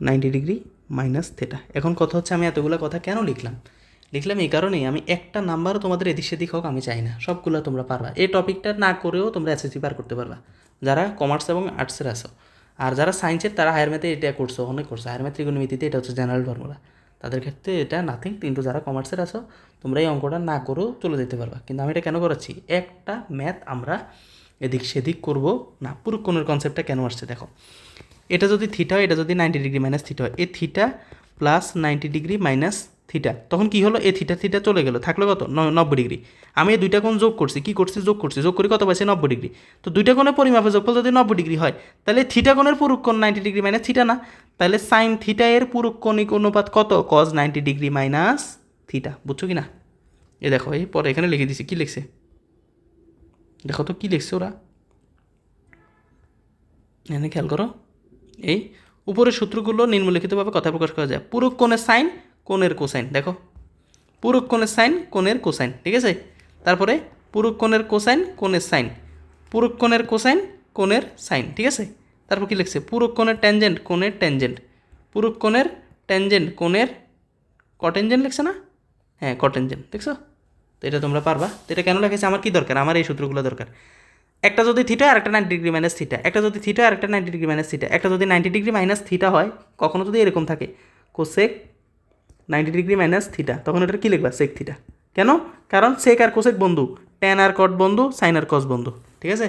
90 ডিগ্রি মাইনাস থিটা। এখন কথা হচ্ছে আমি এতগুলো কথা কেন লিখলাম এই কারণেই, আমি একটা নাম্বারও তোমাদের এদিক সেদিক হোক আমি চাই না, সবগুলো তোমরা পারবা। এই টপিকটা না করেও তোমরা এসএসসি পার করতে পারবা, যারা কমার্স এবং আর্টসের আসো। আর যারা সায়েন্সের তারা হায়ার ম্যাথে এটা করছো, অনেক করছো। হায়ার ম্যাথ ত্রিকোণমিতিতে এটা হচ্ছে জেনারেল ফর্মুলা, তাদের ক্ষেত্রে এটা নাথিং। কিন্তু যারা কমার্সের আসো তোমরা এই অঙ্কটা না করেও চলে যেতে পারবা। কিন্তু আমি এটা কেন করাচ্ছি, একটা ম্যাথ আমরা এদিক সেদিক করব না। পুরুষ কোণের কনসেপ্টটা কেন আসছে দেখো, এটা যদি থিটা হয়, এটা যদি 90 ডিগ্রি মাইনাস থিটা হয়, এ theta plus 90 degree minus theta, তখন কি হলো, এ থিটা চলে গেলো, থাকলো কত 90 ডিগ্রি। আমি এই দুইটা কোণ যোগ করছি, যোগ করি কত পাইছি 90 ডিগ্রি। তো দুইটা কোণের পরিমাপে যোগফল যদি 90 ডিগ্রি হয় তাহলে থিটা কোণের পুরুষ কোণ 90 ডিগ্রি মাইনাস থিটা না, তাহলে সাইন থিটা এর পুরুষ কোণিক অনুপাত কত, কজ 90 ডিগ্রি মাইনাস থিটা। বুঝছো কি না? এ দেখো, এই পরে এখানে লিখে দিছি, কি লিখছে দেখো তো, কি লিখছে ওরা, এখানে খেয়াল করো। এই উপরের সূত্রগুলো নিম্নলিখিতভাবে কথা প্রকাশ করা যায়। পুরুষ কোণের সাইন কোণের কোসাইন, দেখো পুরুষ কোণের সাইন কোণের কোসাইন, ঠিক আছে? তারপরে পুরুষ কোণের কোসাইন কোণের সাইন, পুরুষ কোণের কোসাইন কোণের সাইন, ঠিক আছে? তারপর কি লিখছে, পুরুষ কোণের ট্যানজেন্ট কোণের ট্যানজেন্ট, পুরুষ কোণের ট্যানজেন্ট কোণের কটেনজেন্ট লিখছে না? হ্যাঁ, কটেনজেন্ট, দেখছো? তো এটা তোমরা পারবা। তো এটা কেন লিখেছে, আমার কি দরকার, আমার এই সূত্রগুলো দরকার। একটা যদি থিটা আর একটা 90 ডিগ্রি মাইনাস থিটা, একটা যদি থিটা আর একটা 90 ডিগ্রি মাইনাস থিটা, একটা যদি 90 ডিগ্রি মাইনাস থিটা হয়, কখনো যদি এরকম থাকে কোসেক 90 ডিগ্রি মাইনাস থিটা, তখন এটা কি লিখবা, সেক থিটা। কেন? কারণ সেক আর কোসেক বন্ধু, ট্যান আর কট বন্ধু, সাইন আর কস বন্ধু, ঠিক আছে?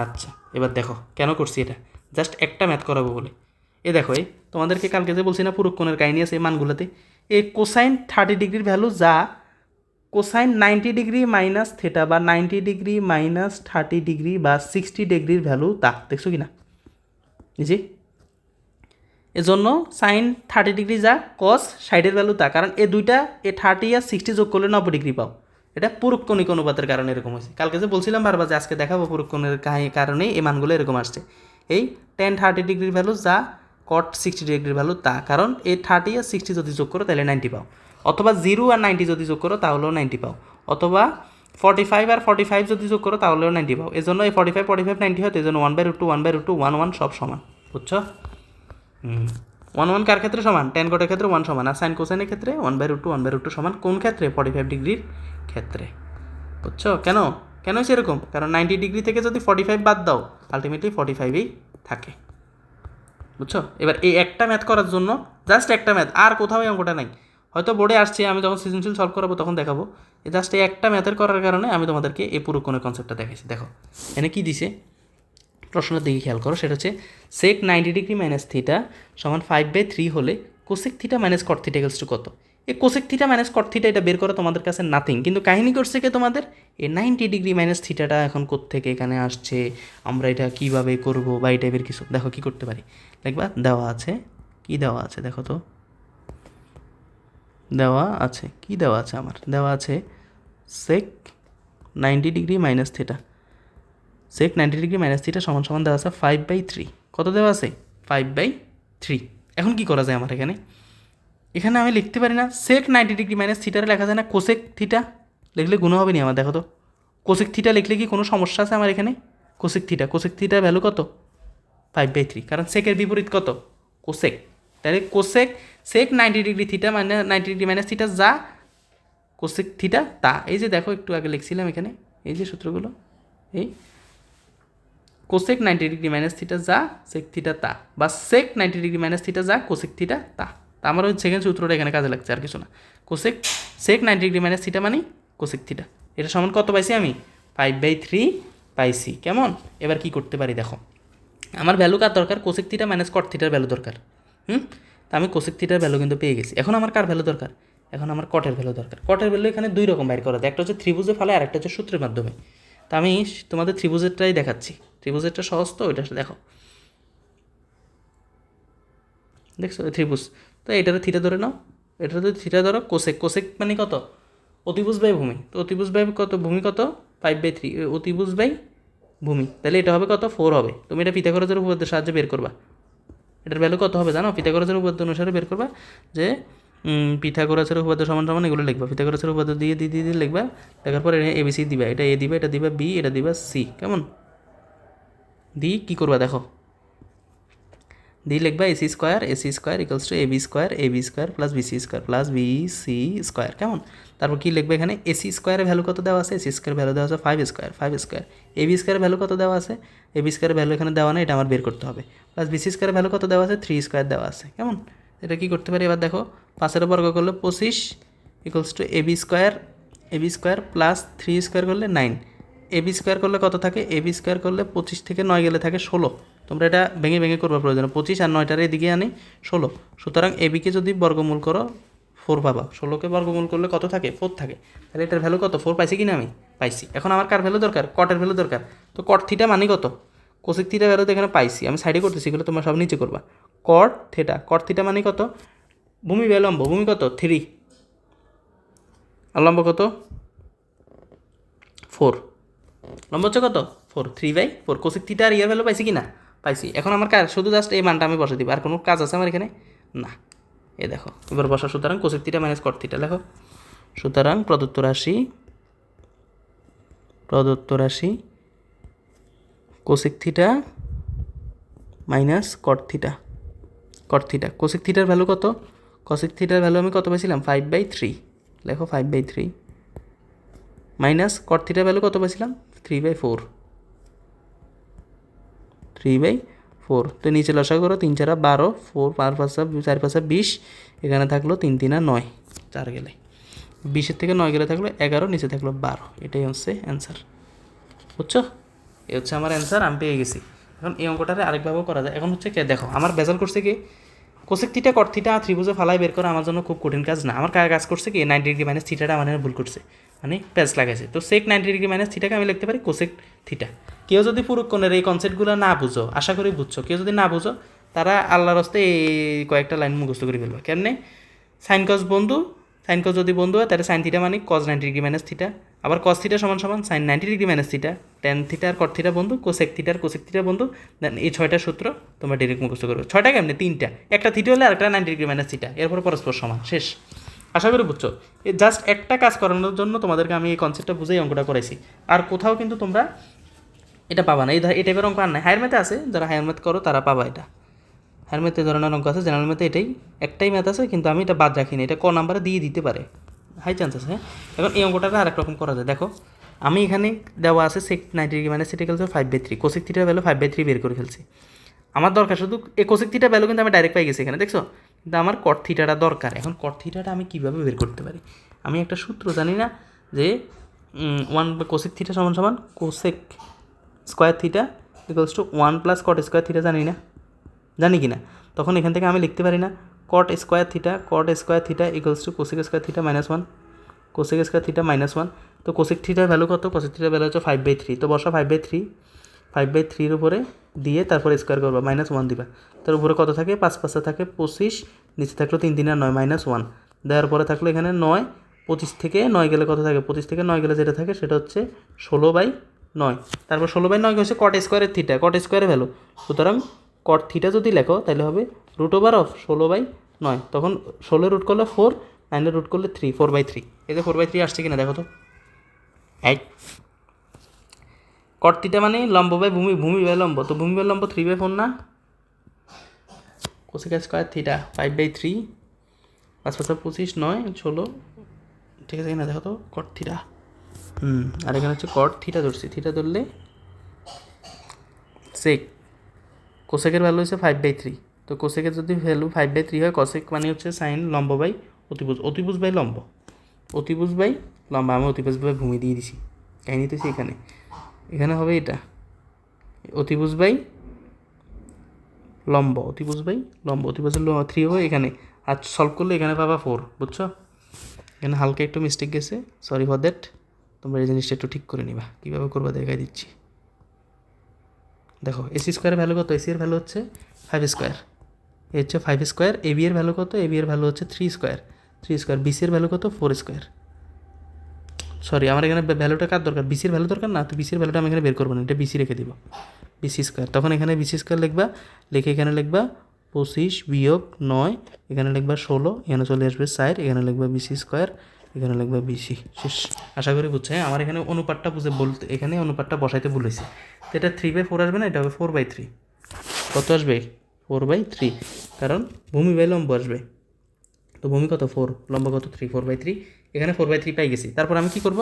আচ্ছা, এবার দেখো কেন করছি এটা, জাস্ট একটা ম্যাথ করাবো বলে। এ দেখো, এই তোমাদেরকে কালকে যে বলছি না পুরুষ কোণের কাহিনী আছে এই মানগুলোতে, এই কোসাইন 30 ডিগ্রির ভ্যালু যা কোসাইন 90 ডিগ্রি মাইনাস থিটা বা 90 ডিগ্রি মাইনাস 30 ডিগ্রি বা 60 ডিগ্রির ভ্যালু তা, দেখছো কি না? জি, এজন্য সাইন 30 ডিগ্রি যা, কস 60-এর ভ্যালু তা, কারণ এ দুইটা এ 30 আর 60 যোগ করলে 90 ডিগ্রি পাও। এটা পুরুষ কণিক অনুপাতের কারণে এরকম হয়েছে। কালকে যে বলছিলাম বারবার যে আজকে দেখাবো পুরুষ কোণের কারণেই এই মানগুলো এরকম আসছে। এই টেন 30 ডিগ্রির ভ্যালু যা, কট 60 ডিগ্রির ভ্যালু তা, কারণ এই 30 আর 60 যদি যোগ করো তাহলে 90 পাও, অথবা 0 আর 90 যদি যোগ করো তাহলেও 90 পাও, অথবা 45 আর 45 যদি যোগ করো তাহলেও 90 পাও। এজন্য এই 45 90 হয়, তো এই জন্য 1/√2 1/√2 1 1 সব সমান, বুঝছো? 1 1 কার ক্ষেত্রে সমান, টেন কটের ক্ষেত্রে 1 সমান, আর সাইন কোসাইনের ক্ষেত্রে 1/√2 1/√2 সমান, কোন ক্ষেত্রে, 45 ডিগ্রির ক্ষেত্রে, বুঝছো? কেন হচ্ছে এরকম, কারণ 90 ডিগ্রি থেকে যদি 45 বাদ দাও আলটিমেটলি 45ই থাকে, বুঝছো? এবার এই একটা ম্যাথ করার জন্য, জাস্ট একটা ম্যাথ, আর কোথাও এই অঙ্কটা নাই, হয়তো বোর্ডে আসছে, আমি যখন সৃজনশীল সলভ করাবো তখন দেখাবো। জাস্ট এই একটা ম্যাথের করার কারণে আমি তোমাদেরকে এই পুরো কোণের কনসেপ্টটা দেখাইছি। দেখো এখানে কি দিছে, প্রশ্নের দিকে খেয়াল করো, সেটা হচ্ছে সেক 90 ডিগ্রি মাইনাস থিটা সমান 5/3 হলে cosec theta minus caught theta equals to কত? এই কোসেক থিটা মাইনাস কট থিটা এটা বের করা তোমাদের কাছে নাথিং, কিন্তু কাহিনী করছে কি তোমাদের, এই 90 ডিগ্রি মাইনাস থিটাটা এখন কোত্থেকে এখানে আসছে, আমরা এটা কীভাবে করবো বা এই টাইপের কিছু। দেখো কি করতে পারি, দেখবা দেওয়া আছে, কি দেওয়া আছে দেখো তো, দেওয়া আছে কি দেওয়া আছে, আমার দেওয়া আছে সেক 90 ডিগ্রি মাইনাস থিটা, সেক 90 ডিগ্রি মাইনাস থিটা সমান সমান দেওয়া আছে 5/3, কত দেওয়া আছে 5/3। এখন কি করা যায়, আমার এখানে আমি লিখতে পারি না সেক 90 ডিগ্রি মাইনাস থিটারে লেখা যায় না কোসেক থিটা, লিখলে গুণ হবে নি আমার, দেখো তো কোসেক থিটা লিখলে কি কোনো সমস্যা আছে আমার এখানে? কোসেক থিটার ভ্যালু কত 5/3, কারণ সেকের বিপরীত কত কোসেক, তাহলে সেক 90 ডিগ্রি থিটা মানে 90 ডিগ্রি মাইনাস থিটা যা, কোসেক থিটা তা। এই যে দেখো একটু আগে লিখছিলাম এখানে, এই যে সূত্রগুলো, এই কোসেক 90 ডিগ্রি মাইনাস থিটা যা সেক থিটা তা, বা সেক 90 ডিগ্রি মাইনাস থিটা যা কোসেক থিটা তা। আমার ওই সেকেন্ড সূত্রটা এখানে কাজে লাগছে, আর কিছু না। সেক 90 ডিগ্রি মাইনাস থিটা মানে কোসেক থিটা, এটা সমান কত পাইছি আমি 5/3 পাইছি। কেমন? এবার কি করতে পারি দেখো, আমার ভ্যালু কার দরকার? কোসেক থিটা মাইনাস কট থিটার ভ্যালু দরকার। তা আমি কোসেক থিটার ভ্যালু কিন্তু পেয়ে গেছি। এখন আমার কার ভ্যালু দরকার? এখন আমার কটের ভ্যালু দরকার। কটের ভ্যালু এখানে দুই রকম বাইর করা যায়, একটা হচ্ছে ত্রিভুজে ফেলা আর একটা হচ্ছে সূত্রের মাধ্যমে। তা আমি তোমাদের ত্রিভুজেরটাই দেখাচ্ছি, ত্রিভুজেরটা সহজ তো, ওইটা দেখো। দেখছো ত্রিভুজ, তো এটারও থিটা ধরে নাও, এটার যদি থিটা ধরো, কোসেক, কোসেক মানে কত? অতিভুজ বাই ভূমি, তো অতিভুজ বাই কত, ভূমি কত? 5/3, অতিভুজ বাই ভূমি, তাহলে এটা হবে কত? 4 হবে। তুমি এটা পিথাগোরাসের উপপাদ্যের সাহায্যে বের করবা। এটার ভ্যালু কত হবে জানো? পিথাগোরাসের উপপাদ্য অনুসারে বের করবা, যে পিথাগোরাসের উপপাদ্য সমান সমান এগুলো লিখবা, পিথাগোরাসের উপপাদ্য দিয়ে দিয়ে দিয়ে লিখবা, লেখার পর এবিসি দিবা, এটা এ দিবা, এটা দিবা বি, এটা দিবা সি, কেমন? দি কী করবা দেখো, দিয়ে লিখবা AC square equals to AB square plus BC square plus BC square, কেমন? তারপর কী লিখবে এখানে? এসি স্কোয়ারের ভ্যালু কত দেওয়া আছে? এসি স্কোয়ার ভ্যালু দেওয়া আছে 5 স্কোয়ার। এবি স্কোয়ারের ভ্যালু কত দেওয়া আছে? এবি স্কোয়ারের ভ্যালু এখানে দেওয়া নেই, এটা আমার বের করতে হবে। প্লাস বিসি স্কোয়ারের ভ্যালু কত দেওয়া আছে? 3 স্কোয়ার দেওয়া আছে, কেমন? এটা কী করতে পারি এবার দেখো, 5 বর্গ করলে 25 equals to AB square plus 3 square করলে 9। এবি স্কোয়ার করলে কত থাকে? এবি স্কোয়ার করলে 25 থেকে 9 গেলে থাকে 16। তোমরা এটা ভেঙে ভেঙে করবার প্রয়োজন, 25 আর 9টার এদিকে আনি 16। সুতরাং এবিকে যদি বর্গমূল করো 4 পাবা, 16কে বর্গমূল করলে কত থাকে? 4 থাকে। তাহলে এটার ভ্যালু কত? 4 পাইছি কি না আমি? পাইছি। এখন আমার কার ভ্যালু দরকার? কটের ভ্যালু দরকার। তো কট থিটা মানে কত? কোসেক থিটা ভ্যালু তো এখানে পাইছি, আমি সাইডে করতেছি, এগুলো তোমরা সব নিচে করবা। কট থিটা মানে কত? ভূমি বাই লম্ব, ভূমি কত? 3, আর লম্ব কত? 4। লম্ব হচ্ছে কত? 4, 3/4। কোসেক থিটা আর ইয়ার ভ্যালু পাইছি কি না? পাইছি। এখন আমার কাজ শুধু জাস্ট এই মানটা আমি বসে দিব, আর কোনো কাজ আছে আমার এখানে? না। এ দেখো এবার বসা, সুতরাং কোসেক থিটা মাইনাস কট থিটা লেখো। সুতরাং প্রদত্ত রাশি কোসেক থিটা মাইনাস কট থিটা। কোসেক থিটার ভ্যালু কত? কোসেক থিটার ভ্যালু আমি কত পাইছিলাম? 5/3, লেখো 5/3, মাইনাস কট থিটার ভ্যালু কত পাইছিলাম? 3/4। তো নিচে লসা করো, 3 4 12, 4 5 5 4 5 20, এখানে থাকলো 3 3 9, 4 গেলে 20 থেকে 9 গেলে থাকলো 11, নিচে থাকলো 12। এটাই হচ্ছে অ্যান্সার, বুঝছো? এ হচ্ছে আমার অ্যান্সার, আমি পেয়ে গেছি। এখন এই অঙ্কটারে আরেকভাবেও করা যায়। এখন হচ্ছে কে দেখো, আমার বেজাল করছে কি? কোসেক থিটা কট থিটা ত্রিভুজে ফালাই বের করা আমার জন্য খুব কঠিন কাজ না। আমার কাজ করছে কি? 90 ডিগ্রি মাইনাস থিটাটা আমার ভুল করছে, মানে প্যাচ লাগাইছে। তো সেক 90 ডিগ্রি মাইনাস থিটাকে আমি লিখতে পারি কোসেক থিটা। কেউ যদি পুরুক্ষণের এই কনসেপ্টগুলো না বুঝো, আশা করি বুঝছো, কেউ যদি না বুঝো, তারা আল্লাহর হস্তে এই কয়েকটা লাইন মুখস্থ করে ফেলবে। কেমনে? সাইন কস যদি বন্ধু হয়, তাহলে সাইন থিটা মানে কস 90 ডিগ্রি মাইনাস থিটা, আবার কস থিটা সমান সমান sine 90 degree minus theta, tan theta আর কট থিটা বন্ধু, কোসেক থিটা বন্ধু। দেন এই 6টা সূত্র তোমরা ডাইরেক্ট মুখস্থ করবে। 6টা কেমনে? 3টা, একটা থিটা হলে আরেকটা 90 ডিগ্রি মাইনাস থিটা, এরপর পরস্পর সমান, শেষ। আশা করি বুঝছো। এই জাস্ট একটা কাজ করানোর জন্য তোমাদেরকে আমি এই কনসেপ্টটা বুঝেই অঙ্কটা করাইছি। আর কোথাও কিন্তু তোমরা এটা পাবা না, এই টাইপের অঙ্ক আর নাই। হায়ার ম্যাথে আছে, যারা হায়ার ম্যাথ করো তারা পাবা এটা। হায়ার ম্যাথে ধরনের অঙ্ক আছে, জেনারেল ম্যাথে একটাই ম্যাথ আছে, কিন্তু আমি এটা বাদ রাখিনি, এটা ক নাম্বারে দিয়ে দিতে পারে, হাই চান্স আছে। হ্যাঁ, এখন এই অঙ্কটাকে আরেক রকম করা যায়। দেখো আমি এখানে দেওয়া আছে সেক 90 degree minus theta equal to 5/3, cosec থিটার ভ্যালু 5/3 বের করে ফেলছি। আমার দরকার শুধু এই কোসেক থিটার ভ্যালু, কিন্তু আমি ডাইরেক্ট পাই গেছি এখানে, দেখছো? কিন্তু আমার কট থিটাটা দরকার। এখন কট থিটাটা আমি কীভাবে বের করতে পারি? আমি একটা সূত্র জানি না, যে 1 কোসেক থিটা সমান সমান cosec square theta equals to 1 plus cot square theta, জানি কি না? তখন এখান থেকে আমি লিখতে পারি না cot square theta equals to cosec square theta -1। তো কোসেক থিটার ভ্যালু কত? কোসেক থিটার ভ্যালু হচ্ছে 5/3। তো বসা 5/3 উপরে দিয়ে তারপরে স্কোয়ার করবা, -1 দিবা। তার উপরে কত থাকে? 5 5 থাকে 25, নিচে থাকলো 3 3 আর 9, -1 দেওয়ার পরে থাকলো এখানে 9। 25 থেকে 9 গেলে কত থাকে? 25 থেকে 9 গেলে যেটা থাকে সেটা হচ্ছে 16/9। তারপর 16/9 হচ্ছে কট স্কোয়ারের থিটা, কট স্কোয়ারের ভ্যালু। সুতরাং কট থিটা যদি লেখো তাহলে হবে √16/9। তখন 16 রুট করলে 4, 9 রুট করলে 3, 4/3। এই যে 4/3 আসছে কিনা দেখো তো। কট থিটা মানে লম্ব বাই ভূমি বাই লম্ব, তো ভূমি বাই লম্ব 3/4 না? কোসেক স্কোয়ার থিটা 5/3, 5 5 25, 9 16, ঠিক আছে কিনা দেখো তো। কট থিটা, আর এখানে হচ্ছে কট থিটা ধরছি, থিটা ধরলে সেক, কোসেকের ভ্যালু হচ্ছে 5/3। তো কোসেকের যদি ভ্যালু 5/3 হয়, কোসেক মানে হচ্ছে সাইন লম্ব বাই অতিভুজ বাই লম্ব, আমি অতিভুজ বাই ভূমি দিয়ে দিছি, কাহিনি তো এখানে হবে এটা অতিভুজ বাই লম্ব অতিভুজ বাই লম্ব অতিভুজের 3 হবে এখানে, আর সলভ করলে এখানে পাবা 4, বুঝছো? এখানে হালকা একটু মিস্টেক গেছে, সরি ফর দ্যাট। তোমরা এই জিনিসটা একটু ঠিক করে নিবা, কীভাবে করবা দেখাই দিচ্ছি। দেখো এসি স্কোয়ারের ভ্যালু কত? এসি এর ভ্যালু হচ্ছে 5 স্কোয়ার, এ হচ্ছে 5 স্কোয়ার। এবি এর ভ্যালু কত? এবি এর ভ্যালু হচ্ছে 3 স্কোয়ার, 3 স্কোয়ার। বিসি এর ভ্যালু কত? 4 স্কোয়ার। সরি, আমার এখানে ভ্যালুটা কার দরকার? বিসির ভ্যালু দরকার না, তো বিসির ভ্যালুটা আমি এখানে বের করবো না, এটা বিসি রেখে দিব, বিসি স্কোয়ার। তখন এখানে বিসি স্কোয়ার লিখবা, লিখে এখানে লিখবা 25 বিয়োগ 9, এখানে লিখবা 16, এখানে চলে আসবে 4, এখানে লিখবা বিসি স্কোয়ার, এখানে লিখবা বিসি। শেষ। আশা করি বুঝছে। হ্যাঁ, আমার এখানে অনুপাতটা বুঝে বলতে, এখানে অনুপাতটা বসাইতে ভুলেছি। তো এটা 3/4 আসবে না, এটা হবে 4/3। কত আসবে? 4/3, কারণ ভূমি বাই লম্ব আসবে। তো ভূমি কত? 4, লম্ব কত? 3, 4/3। এখানে 4/3 পাই গেছি। তারপর আমি কি করব?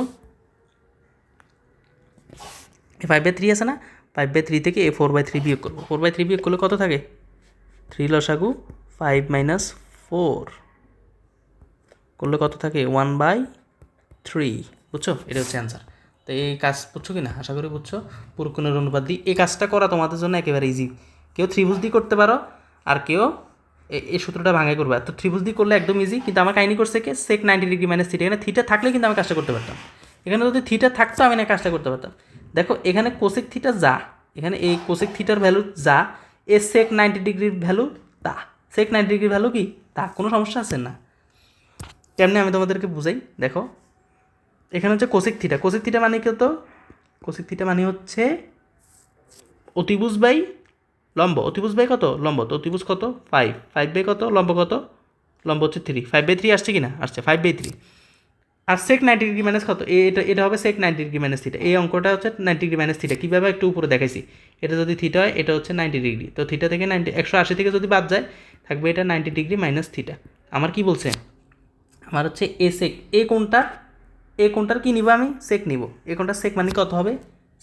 5/3 আছে না, 5/3 থেকে 4/3 বিয়োগ করবো। 4/3 বিয়োগ করলে কত থাকে? 3 লসাগু 5 - 4 করলে কত থাকে? 1/3। বুঝছো? এটা হচ্ছে অ্যান্সার। তো এই কাজ বুঝছো কি না? আশা করি বুঝছো। পুরুক্ষণের অনুপাত দিয়ে এই কাজটা করা তোমাদের জন্য একেবারে ইজি। কেউ ত্রিভুজ দিয়ে করতে পারো, আর কেউ এই সূত্রটা ভাঙাই করবে। তো ত্রিভুজ দিয়ে করলে একদম ইজি, কিন্তু আমার কাহিনী করছে কি sec 90 ডিগ্রি মাইনাস থিটা। এখানে থিটা থাকলে কিন্তু আমি কাজটা করতে পারতাম। এখানে যদি থিটা থাকতো আমি না কাজটা করতে পারতাম। দেখো এখানে কোসেক থিটা যা, এখানে এই কোসেক থিটার ভ্যালু যা, এ sec 90 ডিগ্রির ভ্যালু তা। sec 90 ডিগ্রির ভ্যালু কি তা, কোনো সমস্যা আছে না? তেমনি আমি তোমাদেরকে বুঝাই। দেখো এখানে হচ্ছে কোসেক থিটা। কোসেক থিটা মানে কি? তো কোসেক থিটা মানে হচ্ছে অতিভুজ বাই লম্ব। অতিভুজ বাই কত? লম্ব। তো অতিভুজ কত? 5, 5 বাই কত? লম্ব কত? লম্ব হচ্ছে 3, 5/3 আসছে কি না? আসছে 5/3। আর sec 90 ডিগ্রি মাইনাস কত? এটা এটা হবে sec 90 ডিগ্রি মাইনাস থিটা। এই অঙ্কটা হচ্ছে 90 ডিগ্রি মাইনাস থিটা। কীভাবে? একটু উপরে দেখাইছি। এটা যদি থিটা হয়, এটা হচ্ছে 90 ডিগ্রি। তো থিটা থেকে 180 থেকে যদি বাদ যায়, থাকবে এটা 90 ডিগ্রি মাইনাস থিটা। আমার কি বলছে? আমার হচ্ছে এ সেক, এ কোনটার কী নিব আমি? সেক নিব। এ কোনটার সেক মানে কত হবে?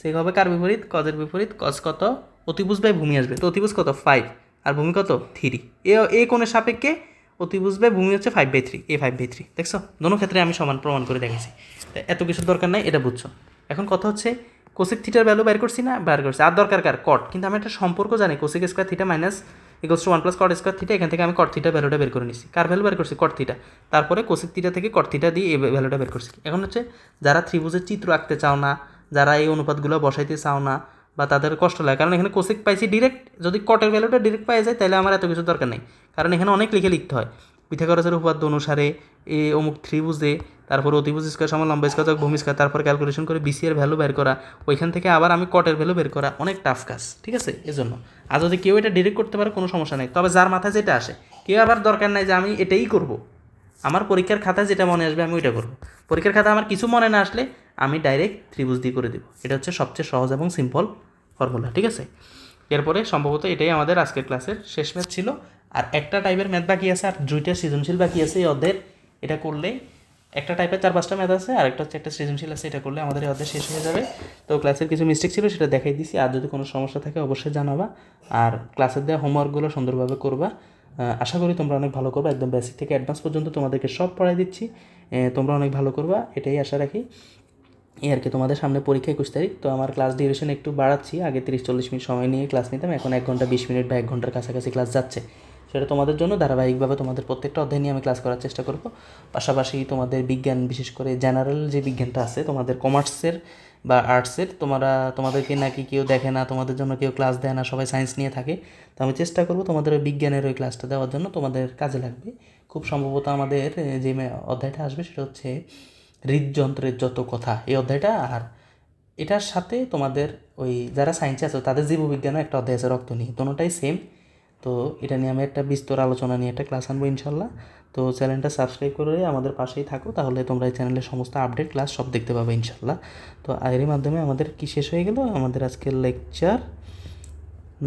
সেক হবে কার বিপরীত? কজের বিপরীত। কজ কত? অতিভুজ বাই ভূমি আসবে। তো অতিভুজ কত? 5, আর ভূমি কত? 3। এ কোণের সাপেক্ষে অতিভুজ বাই ভূমি হচ্ছে 5/3, এ 5/3। দেখছো, দোনো ক্ষেত্রে আমি সমান প্রমাণ করে দেখেছি। এত কিছুর দরকার নাই, এটা বুঝছো। এখন কথা হচ্ছে কোসেক থিটার ভ্যালু বের করছি না? বের করছি। আর দরকার কার? কট। কিন্তু আমি একটা সম্পর্ক জানি, cosec square theta minus equals to 1 + cot square theta. এখান থেকে আমি কট থিটা ভ্যালুটা বের করে নিছি। কার ভ্যালু বের করছি? কট থিটা। তারপরে কোসেক থিটা থেকে কট থিটা দিয়ে এই ভ্যালুটা বের করছি। এখন হচ্ছে যারা ত্রিভুজের চিত্র আঁকতে চাও না, যারা এই অনুপাতগুলো বসাইতে চাও না, বা তাদের কষ্ট লাগে, কারণ এখানে কোসেক পাইছি ডিরেক্ট, যদি কটের ভ্যালুটা ডিরেক্ট পাই যায় তাহলে আমার এত কিছু দরকার নেই। কারণ এখানে অনেক লিখতে হয়। পিথাগোরাসের উপপাদ্য অনুসারে এ অমুক ত্রিভুজে, তারপর অতিভুজ স্কোয়ার সমান লম্বা স্কোয়ার যোগ ভূমি স্কোয়ার, তারপর ক্যালকুলেশন করে বিসি এর ভ্যালু বের করা, ওইখান থেকে আবার আমি কটের ভ্যালু বের করা, অনেক টাফ কাজ। ঠিক আছে? এজন্য আর যদি কেউ এটা ডিরেক্ট করতে পারে কোনো সমস্যা নেই, তবে যার মাথায় যেটা আসে, কেউ আবার দরকার নাই যে আমি এটাই করব। আমার পরীক্ষার খাতায় যেটা মনে আসবে আমি ওইটা করবো। পরীক্ষার খাতা আমার কিছু মনে না আসলে আমি ডাইরেক্ট ত্রিভুজ দিয়ে করে দেবো। এটা হচ্ছে সবচেয়ে সহজ এবং সিম্পল ফর্মুলা। ঠিক আছে? এরপরে সম্ভবত এটাই আমাদের আজকের ক্লাসের শেষ ম্যাথ ছিল। আর একটা টাইপের ম্যাথ বাকি আছে, আর 2টা সৃজনশীল বাকি আছে এই অধ্যায়ের। এটা করলে একটা টাইপের 4-5টা ম্যাথ আছে, আর একটা হচ্ছে একটা সৃজনশীল আছে। এটা করলে আমাদের এই অধ্যায় শেষ হয়ে যাবে। তো ক্লাসের কিছু মিস্টেক ছিল সেটা দেখাই দিছি। আর যদি কোনো সমস্যা থাকে অবশ্যই জানাবা। আর ক্লাসের দেওয়া হোমওয়ার্কগুলো সুন্দরভাবে করবা। আশা করি তোমরা অনেক ভালো করবা। একদম বেসিক থেকে অ্যাডভান্স পর্যন্ত তোমাদেরকে সব পড়াই দিচ্ছি। তোমরা অনেক ভালো করবা, এটাই আশা রাখি। এই আর কি, তোমাদের সামনে পরীক্ষা 21 তারিখ। তো আমার ক্লাস ডিউরেশন একটু বাড়াচ্ছি। আগে 30-40 মিনিট সময় নিয়ে ক্লাস নিতাম, এখন 1 ঘন্টা 20 মিনিট বা 1 ঘন্টার কাছাকাছি ক্লাস যাচ্ছে। সেটা তোমাদের জন্য ধারাবাহিকভাবে তোমাদের প্রত্যেকটা অধ্যায় নিয়ে আমি ক্লাস করার চেষ্টা করব। পাশাপাশি তোমাদের বিজ্ঞান, বিশেষ করে জেনারেল যে বিজ্ঞানটা আছে তোমাদের কমার্সের বা আর্টসের, তোমাদেরকে নাকি কেউ দেখে না, তোমাদের জন্য কেউ ক্লাস দেয় না, সবাই সায়েন্স নিয়ে থাকে। তো আমি চেষ্টা করব তোমাদের ওই বিজ্ঞানের ওই ক্লাসটা দেওয়ার জন্য, তোমাদের কাজে লাগবে। খুব সম্ভবত আমাদের যে অধ্যায়টা আসবে সেটা হচ্ছে হৃদযন্ত্রের যত কথা, এই অধ্যায়টা। আর এটার সাথে তোমাদের ওই যারা সায়েন্সে আছে তাদের জীববিজ্ঞানও একটা অধ্যায় আছে রক্ত নিয়ে, দুটোটাই সেম। তো এটা নিয়ে আমি একটা বিস্তর আলোচনা নিয়ে একটা ক্লাস আনবো ইনশাল্লাহ। তো চ্যানেলটা সাবস্ক্রাইব করে আমাদের পাশেই থাকো, তাহলে তোমরা এই চ্যানেলের সমস্ত আপডেট ক্লাস সব দেখতে পাবে ইনশাল্লাহ। তো এরই মাধ্যমে আমাদের কি শেষ হয়ে গেল, আমাদের আজকের লেকচার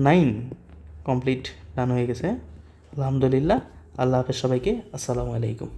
9 কমপ্লিট, ডান হয়ে গেছে। আলহামদুলিল্লাহ। আল্লাহ হাফেজ সবাইকে। আসসালামু আলাইকুম।